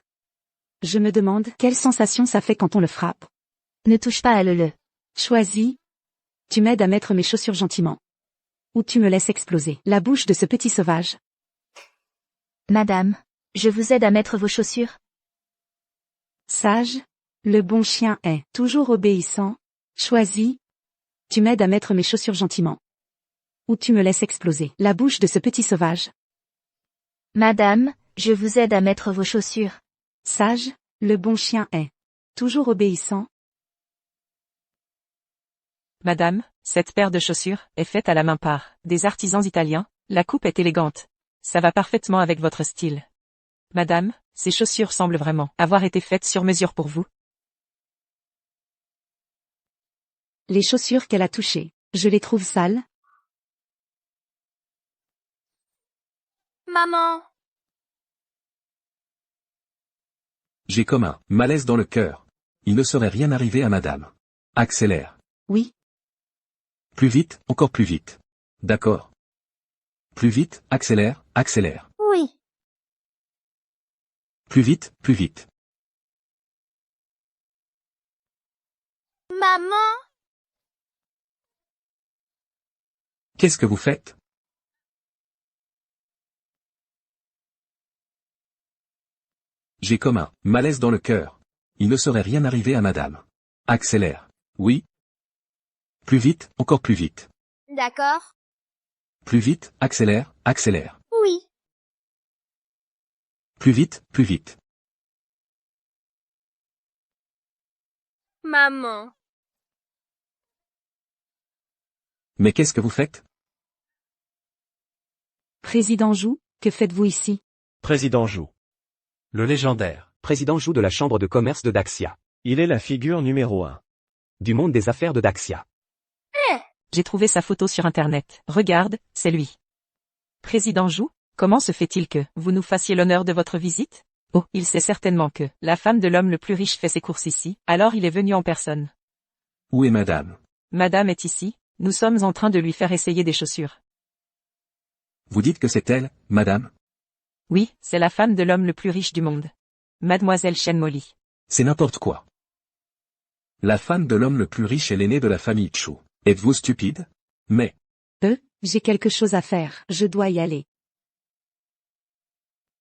Je me demande quelle sensation ça fait quand on le frappe. Ne touche pas à le. Choisis. Tu m'aides à mettre mes chaussures gentiment. Ou tu me laisses exploser la bouche de ce petit sauvage. Madame, je vous aide à mettre vos chaussures. Sage. Le bon chien est toujours obéissant. Choisis. Tu m'aides à mettre mes chaussures gentiment. Ou tu me laisses exploser la bouche de ce petit sauvage. Madame, je vous aide à mettre vos chaussures. Sage. Le bon chien est toujours obéissant. Madame, cette paire de chaussures est faite à la main par des artisans italiens, la coupe est élégante. Ça va parfaitement avec votre style. Madame, ces chaussures semblent vraiment avoir été faites sur mesure pour vous. Les chaussures qu'elle a touchées, je les trouve sales. Maman. J'ai comme un malaise dans le cœur. Il ne serait rien arrivé à madame. Accélère. Oui. Plus vite, encore plus vite. D'accord. Plus vite, accélère, accélère. Oui. Plus vite, plus vite. Maman. Qu'est-ce que vous faites? J'ai comme un malaise dans le cœur. Il ne serait rien arrivé à madame. Accélère. Oui. Plus vite, encore plus vite. D'accord. Plus vite, accélère, accélère. Oui. Plus vite, plus vite. Maman. Mais qu'est-ce que vous faites? Président Jou, que faites-vous ici? Président Jou. Le légendaire. Président Jou de la Chambre de commerce de Daxia. Il est la figure numéro 1. Du monde des affaires de Daxia. J'ai trouvé sa photo sur internet. Regarde, c'est lui. Président Jou, comment se fait-il que vous nous fassiez l'honneur de votre visite? Oh, il sait certainement que la femme de l'homme le plus riche fait ses courses ici, alors il est venu en personne. Où est madame? Madame est ici, nous sommes en train de lui faire essayer des chaussures. Vous dites que c'est elle, madame? Oui, c'est la femme de l'homme le plus riche du monde. Mademoiselle Shen Molly. C'est n'importe quoi. La femme de l'homme le plus riche est l'aînée de la famille Chu. Êtes-vous stupide? Mais, J'ai quelque chose à faire, je dois y aller.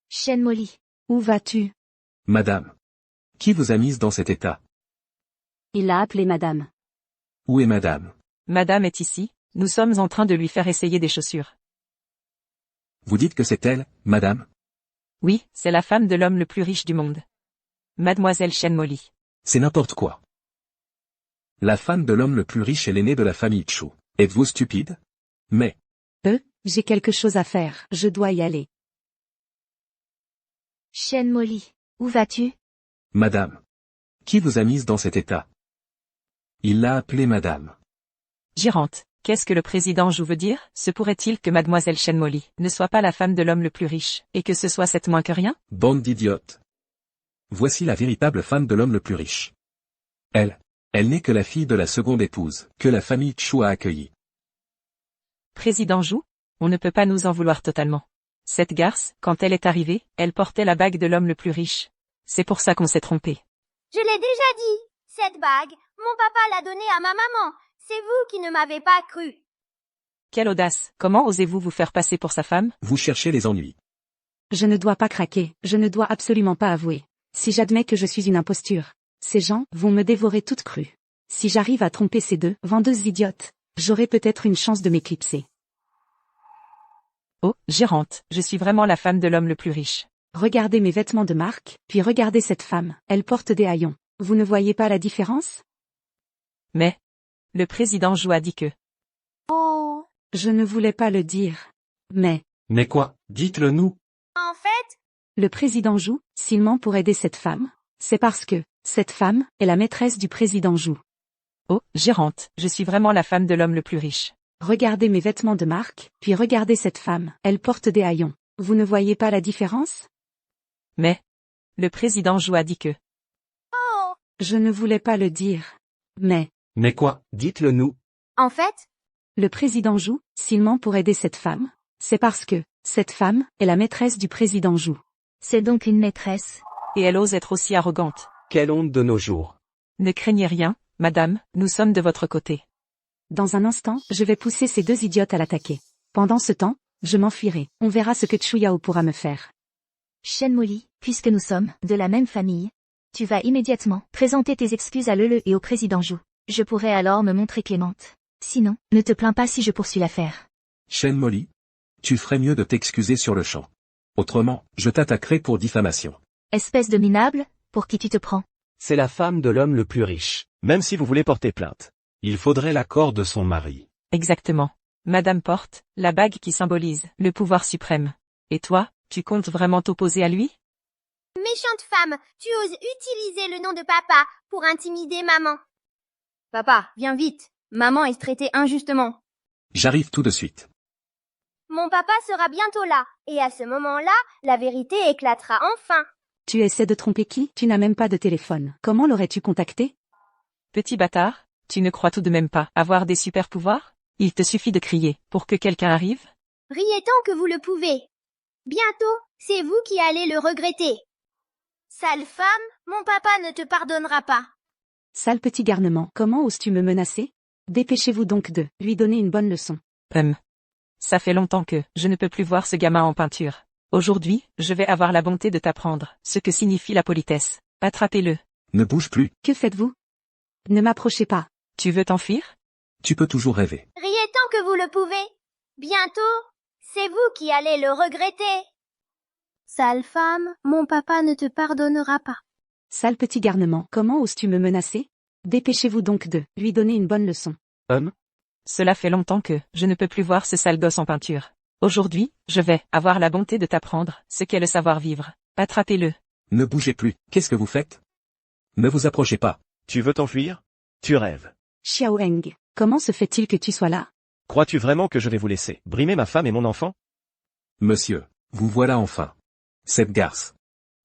Shen Molly. Où vas-tu? madame, qui vous a mise dans cet état? Il a appelé madame. Où est madame? Madame est ici, nous sommes en train de lui faire essayer des chaussures. Vous dites que c'est elle, madame? Oui, c'est la femme de l'homme le plus riche du monde. Mademoiselle Shen Molly. C'est n'importe quoi. La femme de l'homme le plus riche est l'aînée de la famille Chu. Êtes-vous stupide? Mais, J'ai quelque chose à faire, je dois y aller. Shen Molly. Où vas-tu? madame, qui vous a mise dans cet état? Il l'a appelée madame. Gérante, qu'est-ce que le président Jou veut dire? Se pourrait-il que mademoiselle Shen Molly ne soit pas la femme de l'homme le plus riche, et que ce soit cette moins que rien? Bande d'idiotes. Voici la véritable femme de l'homme le plus riche. Elle n'est que la fille de la seconde épouse, que la famille Chu a accueillie. Président Jou, on ne peut pas nous en vouloir totalement. Cette garce, quand elle est arrivée, elle portait la bague de l'homme le plus riche. C'est pour ça qu'on s'est trompé. Je l'ai déjà dit. Cette bague, mon papa l'a donnée à ma maman. C'est vous qui ne m'avez pas cru. Quelle audace! Comment osez-vous vous faire passer pour sa femme? Vous cherchez les ennuis. Je ne dois pas craquer, je ne dois absolument pas avouer. Si j'admets que je suis une imposture, ces gens vont me dévorer toute crue. Si j'arrive à tromper ces deux vendeuses idiotes, j'aurai peut-être une chance de m'éclipser. Oh, gérante, je suis vraiment la femme de l'homme le plus riche. Regardez mes vêtements de marque, puis regardez cette femme, elle porte des haillons. Vous ne voyez pas la différence? Mais, le président Zhou a dit que... Oh. Je ne voulais pas le dire. Mais, Mais quoi? Dites-le nous. En fait, le président Zhou, s'il ment pour aider cette femme, c'est parce que, cette femme, est la maîtresse du président Zhou. Oh, gérante, je suis vraiment la femme de l'homme le plus riche. Regardez mes vêtements de marque, puis regardez cette femme, elle porte des haillons. Vous ne voyez pas la différence? Mais, le président Zhou a dit que... oh. Je ne voulais pas le dire. Mais, Mais quoi? Dites-le nous. En fait, le président Zhou, s'il ment pour aider cette femme, c'est parce que, cette femme, est la maîtresse du président Zhou. C'est donc une maîtresse. Et elle ose être aussi arrogante. Quelle honte de nos jours. Ne craignez rien, madame, nous sommes de votre côté. Dans un instant, je vais pousser ces deux idiotes à l'attaquer. Pendant ce temps, je m'enfuirai. On verra ce que Chuyao pourra me faire. Shen Molly, puisque nous sommes de la même famille, tu vas immédiatement présenter tes excuses à Lele et au président Zhou. Je pourrai alors me montrer clémente. Sinon, ne te plains pas si je poursuis l'affaire. Shen Molly, tu ferais mieux de t'excuser sur le champ. Autrement, je t'attaquerai pour diffamation. Espèce de minable, pour qui tu te prends? C'est la femme de l'homme le plus riche. Même si vous voulez porter plainte. Il faudrait l'accord de son mari. Exactement. Madame porte, la bague qui symbolise le pouvoir suprême. Et toi, tu comptes vraiment t'opposer à lui? méchante femme, tu oses utiliser le nom de papa pour intimider maman. Papa, viens vite. Maman est traitée injustement. J'arrive tout de suite. Mon papa sera bientôt là, et à ce moment-là, la vérité éclatera enfin. Tu essaies de tromper qui? Tu n'as même pas de téléphone. Comment l'aurais-tu contacté? Petit bâtard, tu ne crois tout de même pas avoir des super pouvoirs? Il te suffit de crier pour que quelqu'un arrive? Riez tant que vous le pouvez. Bientôt, c'est vous qui allez le regretter. Sale femme, mon papa ne te pardonnera pas. Sale petit garnement, comment oses-tu me menacer? Dépêchez-vous donc de lui donner une bonne leçon. Ça fait longtemps que je ne peux plus voir ce gamin en peinture. Aujourd'hui, je vais avoir la bonté de t'apprendre ce que signifie la politesse. Attrapez-le. Ne bouge plus, Que faites-vous? Ne m'approchez pas. Tu veux t'enfuir? tu peux toujours rêver. Riez tant que vous le pouvez. Bientôt, c'est vous qui allez le regretter. Sale femme, mon papa ne te pardonnera pas. Sale petit garnement, comment oses-tu me menacer? Dépêchez-vous donc de lui donner une bonne leçon. Cela fait longtemps que je ne peux plus voir ce sale gosse en peinture. Aujourd'hui, je vais avoir la bonté de t'apprendre ce qu'est le savoir-vivre. Attrapez-le. Ne bougez plus, qu'est-ce que vous faites? Ne vous approchez pas. Tu veux t'enfuir? Tu rêves. Xiao Heng, comment se fait-il que tu sois là? Crois-tu vraiment que je vais vous laisser brimer ma femme et mon enfant? Monsieur, vous voilà enfin. Cette garce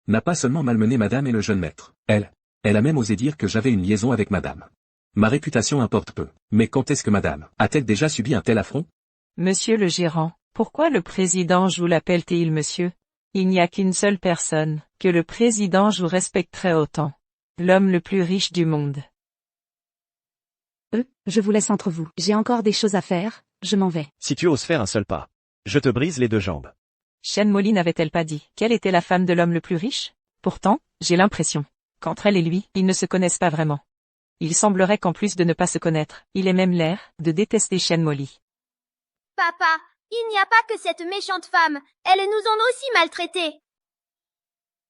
n'a pas seulement malmené madame et le jeune maître. Elle a même osé dire que j'avais une liaison avec madame. Ma réputation importe peu. Mais quand est-ce que madame a-t-elle déjà subi un tel affront? Monsieur le gérant, pourquoi le président Zhou l'appelle-t-il monsieur? Il n'y a qu'une seule personne que le président Zhou respecterait autant. L'homme le plus riche du monde. Je vous laisse entre vous. J'ai encore des choses à faire, je m'en vais. Si tu oses faire un seul pas, je te brise les deux jambes. Shen Molly n'avait-elle pas dit qu'elle était la femme de l'homme le plus riche? Pourtant, j'ai l'impression qu'entre elle et lui, ils ne se connaissent pas vraiment. Il semblerait qu'en plus de ne pas se connaître, il ait même l'air de détester Shen Molly. Papa, il n'y a pas que cette méchante femme. Elles nous ont aussi maltraités.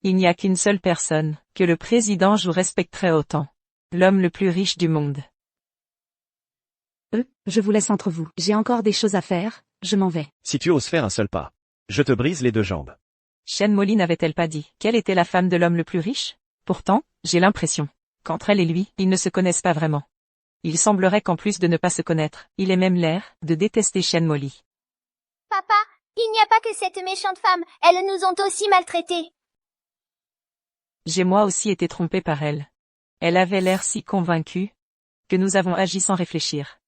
Il n'y a qu'une seule personne que le président Zhou respecterait autant. L'homme le plus riche du monde. Je vous laisse entre vous. J'ai encore des choses à faire, je m'en vais. Si tu oses faire un seul pas, je te brise les deux jambes. Shen Molly n'avait-elle pas dit qu'elle était la femme de l'homme le plus riche? Pourtant, j'ai l'impression qu'entre elle et lui, ils ne se connaissent pas vraiment. Il semblerait qu'en plus de ne pas se connaître, il ait même l'air de détester Shen Molly. Papa, il n'y a pas que cette méchante femme. Elles nous ont aussi maltraités. J'ai moi aussi été trompé par elle. Elle avait l'air si convaincue que nous avons agi sans réfléchir.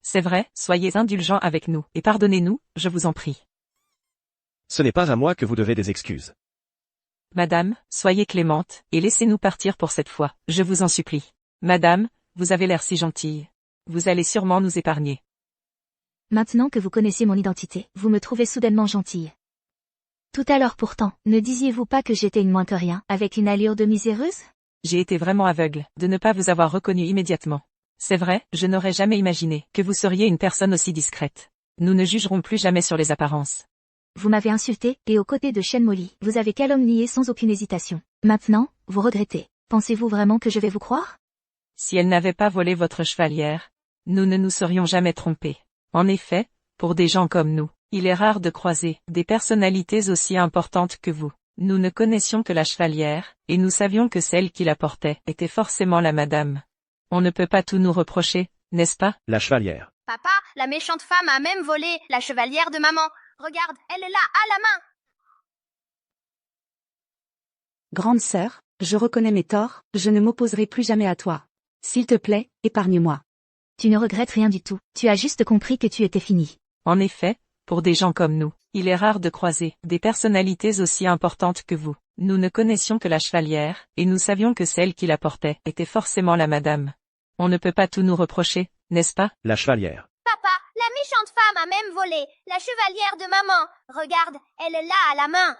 C'est vrai, soyez indulgents avec nous et pardonnez-nous, je vous en prie. Ce n'est pas à moi que vous devez des excuses. Madame, soyez clémente, et laissez-nous partir pour cette fois, je vous en supplie. Madame, vous avez l'air si gentille. Vous allez sûrement nous épargner. Maintenant que vous connaissez mon identité, vous me trouvez soudainement gentille. Tout à l'heure pourtant, ne disiez-vous pas que j'étais une moins que rien, avec une allure de miséreuse? J'ai été vraiment aveugle, de ne pas vous avoir reconnu immédiatement. C'est vrai, je n'aurais jamais imaginé que vous seriez une personne aussi discrète. Nous ne jugerons plus jamais sur les apparences. Vous m'avez insulté, et aux côtés de Shen Molly, vous avez calomnié sans aucune hésitation. Maintenant, vous regrettez. Pensez-vous vraiment que je vais vous croire? Si elle n'avait pas volé votre chevalière, nous ne nous serions jamais trompés. En effet, pour des gens comme nous, il est rare de croiser des personnalités aussi importantes que vous. Nous ne connaissions que la chevalière, et nous savions que celle qui la portait était forcément la madame. On ne peut pas tout nous reprocher, n'est-ce pas? La chevalière. Papa, la méchante femme a même volé la chevalière de maman. Regarde, elle est là, à la main. Grande sœur, je reconnais mes torts, je ne m'opposerai plus jamais à toi. S'il te plaît, épargne-moi. Tu ne regrettes rien du tout, tu as juste compris que tu étais fini. En effet, pour des gens comme nous, il est rare de croiser des personnalités aussi importantes que vous. Nous ne connaissions que la chevalière, et nous savions que celle qui la portait était forcément la madame. On ne peut pas tout nous reprocher, n'est-ce pas? La chevalière. Papa, la méchante femme a même volé la chevalière de maman. Regarde, elle est là, à la main.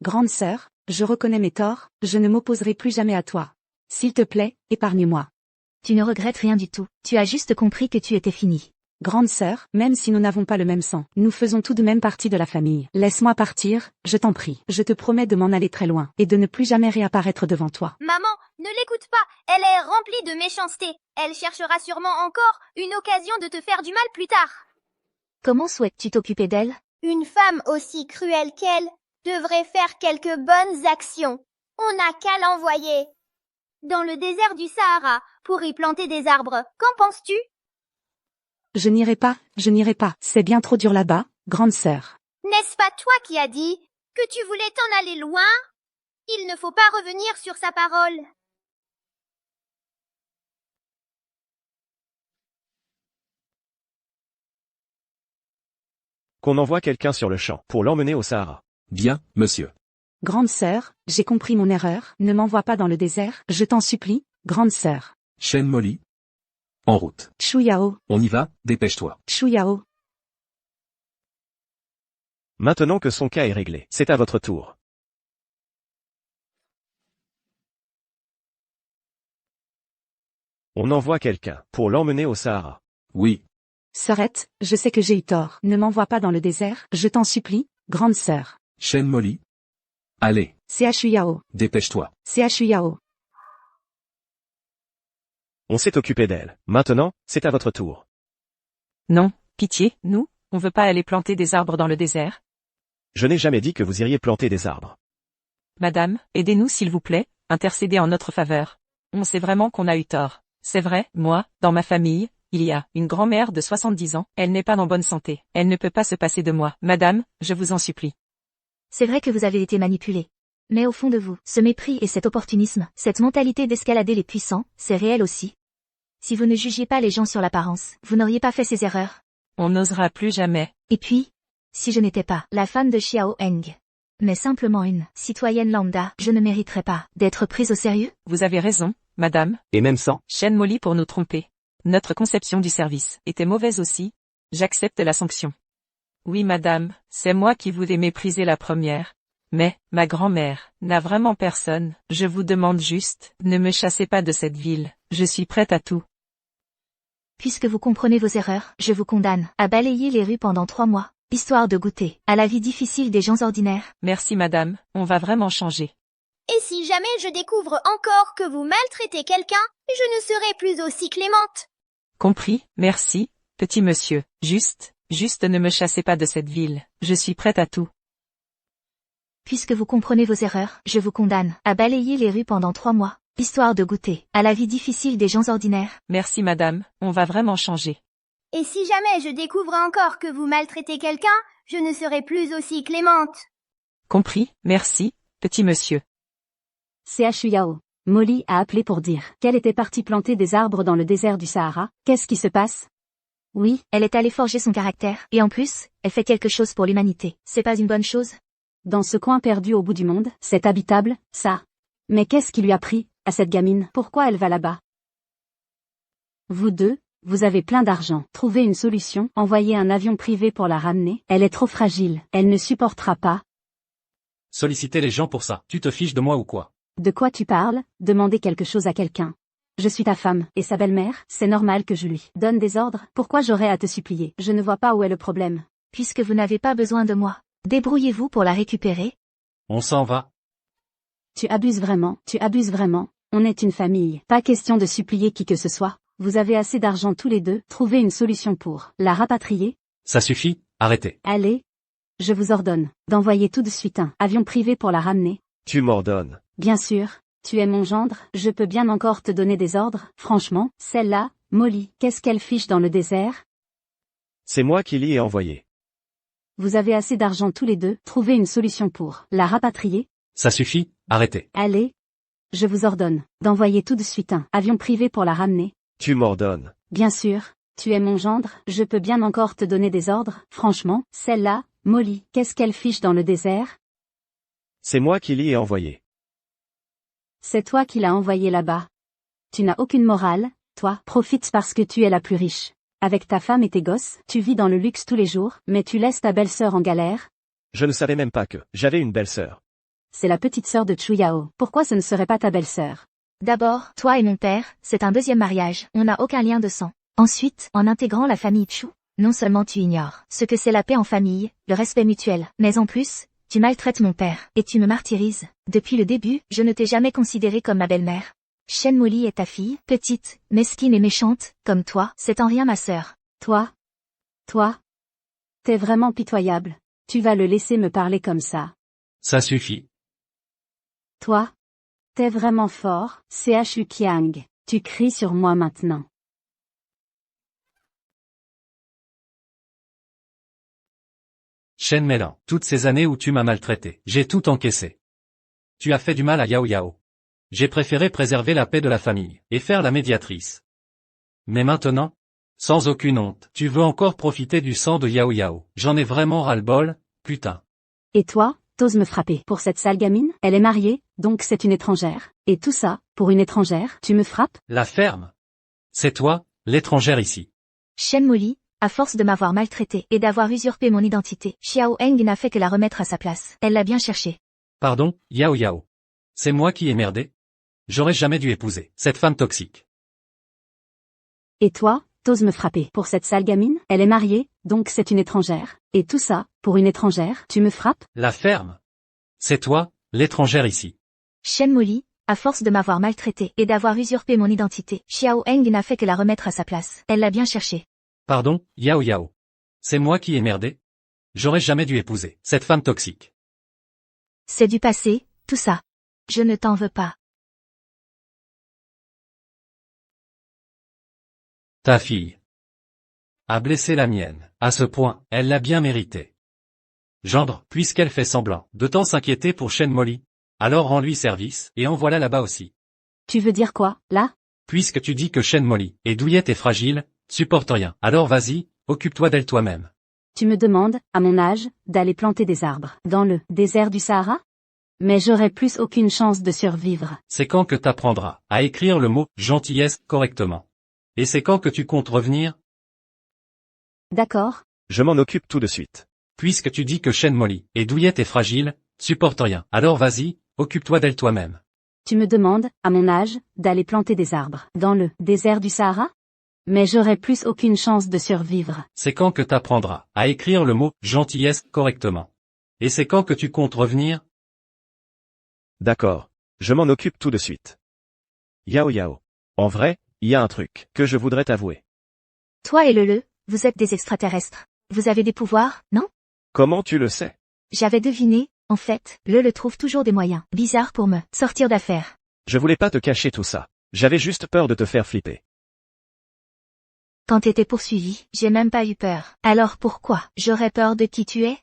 Grande sœur, je reconnais mes torts, je ne m'opposerai plus jamais à toi. S'il te plaît, épargne-moi. Tu ne regrettes rien du tout, tu as juste compris que tu étais fini. Grande sœur, même si nous n'avons pas le même sang, nous faisons tout de même partie de la famille. Laisse-moi partir, je t'en prie. Je te promets de m'en aller très loin, et de ne plus jamais réapparaître devant toi. Maman, ne l'écoute pas, elle est remplie de méchanceté. Elle cherchera sûrement encore une occasion de te faire du mal plus tard. Comment souhaites-tu t'occuper d'elle? Une femme aussi cruelle qu'elle devrait faire quelques bonnes actions. On n'a qu'à l'envoyer dans le désert du Sahara pour y planter des arbres. Qu'en penses-tu? Je n'irai pas, c'est bien trop dur là-bas, grande sœur. N'est-ce pas toi qui as dit que tu voulais t'en aller loin? Il ne faut pas revenir sur sa parole. Qu'on envoie quelqu'un sur le champ pour l'emmener au Sahara. Bien, monsieur. Grande sœur, j'ai compris mon erreur, ne m'envoie pas dans le désert, je t'en supplie, grande sœur. Shen Molly. En route. Chuyao, On y va, dépêche-toi. Chuyao. Maintenant que son cas est réglé, c'est à votre tour. On envoie quelqu'un pour l'emmener au Sahara. Oui. Sœurette, je sais que j'ai eu tort, ne m'envoie pas dans le désert, je t'en supplie, grande sœur. Shen Molly. Allez, C'est à Chuyao, dépêche-toi. c'est à Chuyao. On s'est occupé d'elle. Maintenant, c'est à votre tour. Non, pitié, nous, on veut pas aller planter des arbres dans le désert. Je n'ai jamais dit que vous iriez planter des arbres. Madame, aidez-nous s'il vous plaît, intercédez en notre faveur. On sait vraiment qu'on a eu tort. C'est vrai, moi, dans ma famille, il y a une grand-mère de 70 ans, elle n'est pas en bonne santé, elle ne peut pas se passer de moi. Madame, je vous en supplie. C'est vrai que vous avez été manipulé. Mais au fond de vous, ce mépris et cet opportunisme, cette mentalité d'escalader les puissants, c'est réel aussi. Si vous ne jugiez pas les gens sur l'apparence, vous n'auriez pas fait ces erreurs. On n'osera plus jamais. Et puis, si je n'étais pas la femme de Xiao Heng, mais simplement une citoyenne lambda, je ne mériterais pas d'être prise au sérieux? Vous avez raison, madame. Et même sans. Shen Molly pour nous tromper. Notre conception du service était mauvaise aussi. J'accepte la sanction. Oui madame, c'est moi qui voulais mépriser la première. Mais, ma grand-mère, n'a vraiment personne. Je vous demande juste, ne me chassez pas de cette ville. Je suis prête à tout. Puisque vous comprenez vos erreurs, je vous condamne à balayer les rues pendant 3 mois, histoire de goûter à la vie difficile des gens ordinaires. Merci madame, on va vraiment changer. Et si jamais je découvre encore que vous maltraitez quelqu'un, je ne serai plus aussi clémente. Compris, merci, petit monsieur. Juste ne me chassez pas de cette ville. Je suis prête à tout. Puisque vous comprenez vos erreurs, je vous condamne à balayer les rues pendant 3 mois, histoire de goûter à la vie difficile des gens ordinaires. Merci madame, on va vraiment changer. Et si jamais je découvre encore que vous maltraitez quelqu'un, je ne serai plus aussi clémente. Compris, merci, petit monsieur. C'est à Chuyao. Molly a appelé pour dire qu'elle était partie planter des arbres dans le désert du Sahara. Qu'est-ce qui se passe? Oui, elle est allée forger son caractère. Et en plus, elle fait quelque chose pour l'humanité. C'est pas une bonne chose? Dans ce coin perdu au bout du monde, c'est habitable, ça. Mais qu'est-ce qui lui a pris, à cette gamine? Pourquoi elle va là-bas? Vous deux, vous avez plein d'argent. Trouvez une solution, envoyez un avion privé pour la ramener. Elle est trop fragile, elle ne supportera pas. Solliciter les gens pour ça. Tu te fiches de moi ou quoi? De quoi tu parles? Demander quelque chose à quelqu'un. Je suis ta femme, et sa belle-mère, c'est normal que je lui donne des ordres. Pourquoi j'aurais à te supplier? Je ne vois pas où est le problème. Puisque vous n'avez pas besoin de moi, débrouillez-vous pour la récupérer. On s'en va. Tu abuses vraiment, on est une famille. Pas question de supplier qui que ce soit. Vous avez assez d'argent tous les deux, trouvez une solution pour la rapatrier. Ça suffit, arrêtez. Allez. Je vous ordonne d'envoyer tout de suite un avion privé pour la ramener. Tu m'ordonnes. Bien sûr, tu es mon gendre, je peux bien encore te donner des ordres. Franchement, celle-là, Molly, qu'est-ce qu'elle fiche dans le désert? C'est moi qui l'y ai envoyé. Vous avez assez d'argent tous les deux, trouvez une solution pour la rapatrier. Ça suffit, arrêtez. Allez. Je vous ordonne d'envoyer tout de suite un avion privé pour la ramener. Tu m'ordonnes. Bien sûr, tu es mon gendre, je peux bien encore te donner des ordres. Franchement, celle-là, Molly, qu'est-ce qu'elle fiche dans le désert? C'est moi qui l'y ai envoyé. C'est toi qui l'as envoyé là-bas. Tu n'as aucune morale, toi, profites parce que tu es la plus riche. Avec ta femme et tes gosses, tu vis dans le luxe tous les jours, mais tu laisses ta belle-sœur en galère. Je ne savais même pas que j'avais une belle-sœur. C'est la petite sœur de Chuyao. Pourquoi ce ne serait pas ta belle-sœur? D'abord, toi et mon père, c'est un deuxième mariage. On n'a aucun lien de sang. Ensuite, en intégrant la famille Chu, non seulement tu ignores ce que c'est la paix en famille, le respect mutuel, mais en plus, tu maltraites mon père, et tu me martyrises. Depuis le début, je ne t'ai jamais considéré comme ma belle-mère. Shen Molly est ta fille, petite, mesquine et méchante, comme toi, c'est en rien ma sœur. Toi, t'es vraiment pitoyable. Tu vas le laisser me parler comme ça. Ça suffit. Toi, t'es vraiment fort, Chu Kiang. Tu cries sur moi maintenant. Shen Mélan, toutes ces années où tu m'as maltraité, j'ai tout encaissé. Tu as fait du mal à Yao Yao. J'ai préféré préserver la paix de la famille, et faire la médiatrice. Mais maintenant, sans aucune honte, tu veux encore profiter du sang de Yao Yao. J'en ai vraiment ras-le-bol, putain. Et toi, t'oses me frapper pour cette sale gamine? Elle est mariée, donc c'est une étrangère. Et tout ça, pour une étrangère, tu me frappes? La ferme. C'est toi, l'étrangère ici. Shen Molly, à force de m'avoir maltraité et d'avoir usurpé mon identité, Xiao Heng n'a fait que la remettre à sa place. Elle l'a bien cherché. Pardon, Yao Yao. C'est moi qui ai merdé. J'aurais jamais dû épouser cette femme toxique. Et toi, t'oses me frapper pour cette sale gamine? Elle est mariée, donc c'est une étrangère. Et tout ça, pour une étrangère, tu me frappes? La ferme. C'est toi, l'étrangère ici. Shen Molly, à force de m'avoir maltraité et d'avoir usurpé mon identité, Xiao Heng n'a fait que la remettre à sa place. Elle l'a bien cherché. Pardon, Yao Yao. C'est moi qui ai merdé. J'aurais jamais dû épouser cette femme toxique. C'est du passé, tout ça. Je ne t'en veux pas. Ta fille a blessé la mienne. À ce point, elle l'a bien mérité. Gendre, puisqu'elle fait semblant de tant s'inquiéter pour Shen Molly, alors rends-lui service, et en voilà là-bas aussi. Tu veux dire quoi, là? Puisque tu dis que Shen Molly est douillette et fragile, supporte rien. Alors vas-y, occupe-toi d'elle toi-même. Tu me demandes, à mon âge, d'aller planter des arbres dans le désert du Sahara? Mais j'aurais plus aucune chance de survivre. C'est quand que t'apprendras à écrire le mot gentillesse correctement. Et c'est quand que tu comptes revenir? D'accord. Je m'en occupe tout de suite. Puisque tu dis que Shen Molly est douillette et fragile, supporte rien. Alors vas-y, occupe-toi d'elle toi-même. Tu me demandes, à mon âge, d'aller planter des arbres dans le désert du Sahara? Mais j'aurais plus aucune chance de survivre. C'est quand que t'apprendras à écrire le mot gentillesse correctement. Et c'est quand que tu comptes revenir? D'accord. Je m'en occupe tout de suite. Yao Yao. En vrai, il y a un truc que je voudrais t'avouer. Toi et le, vous êtes des extraterrestres. Vous avez des pouvoirs, non? Comment tu le sais? J'avais deviné, en fait, le trouve toujours des moyens bizarres pour me sortir d'affaire. Je voulais pas te cacher tout ça. J'avais juste peur de te faire flipper. Quand t'étais poursuivi, j'ai même pas eu peur. Alors pourquoi j'aurais peur de qui tu es?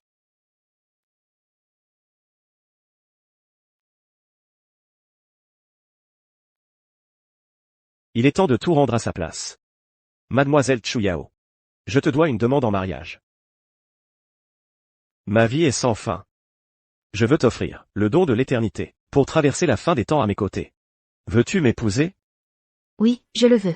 Il est temps de tout rendre à sa place. Mademoiselle Chuyao. Je te dois une demande en mariage. Ma vie est sans fin. Je veux t'offrir le don de l'éternité, pour traverser la fin des temps à mes côtés. Veux-tu m'épouser? Oui, je le veux.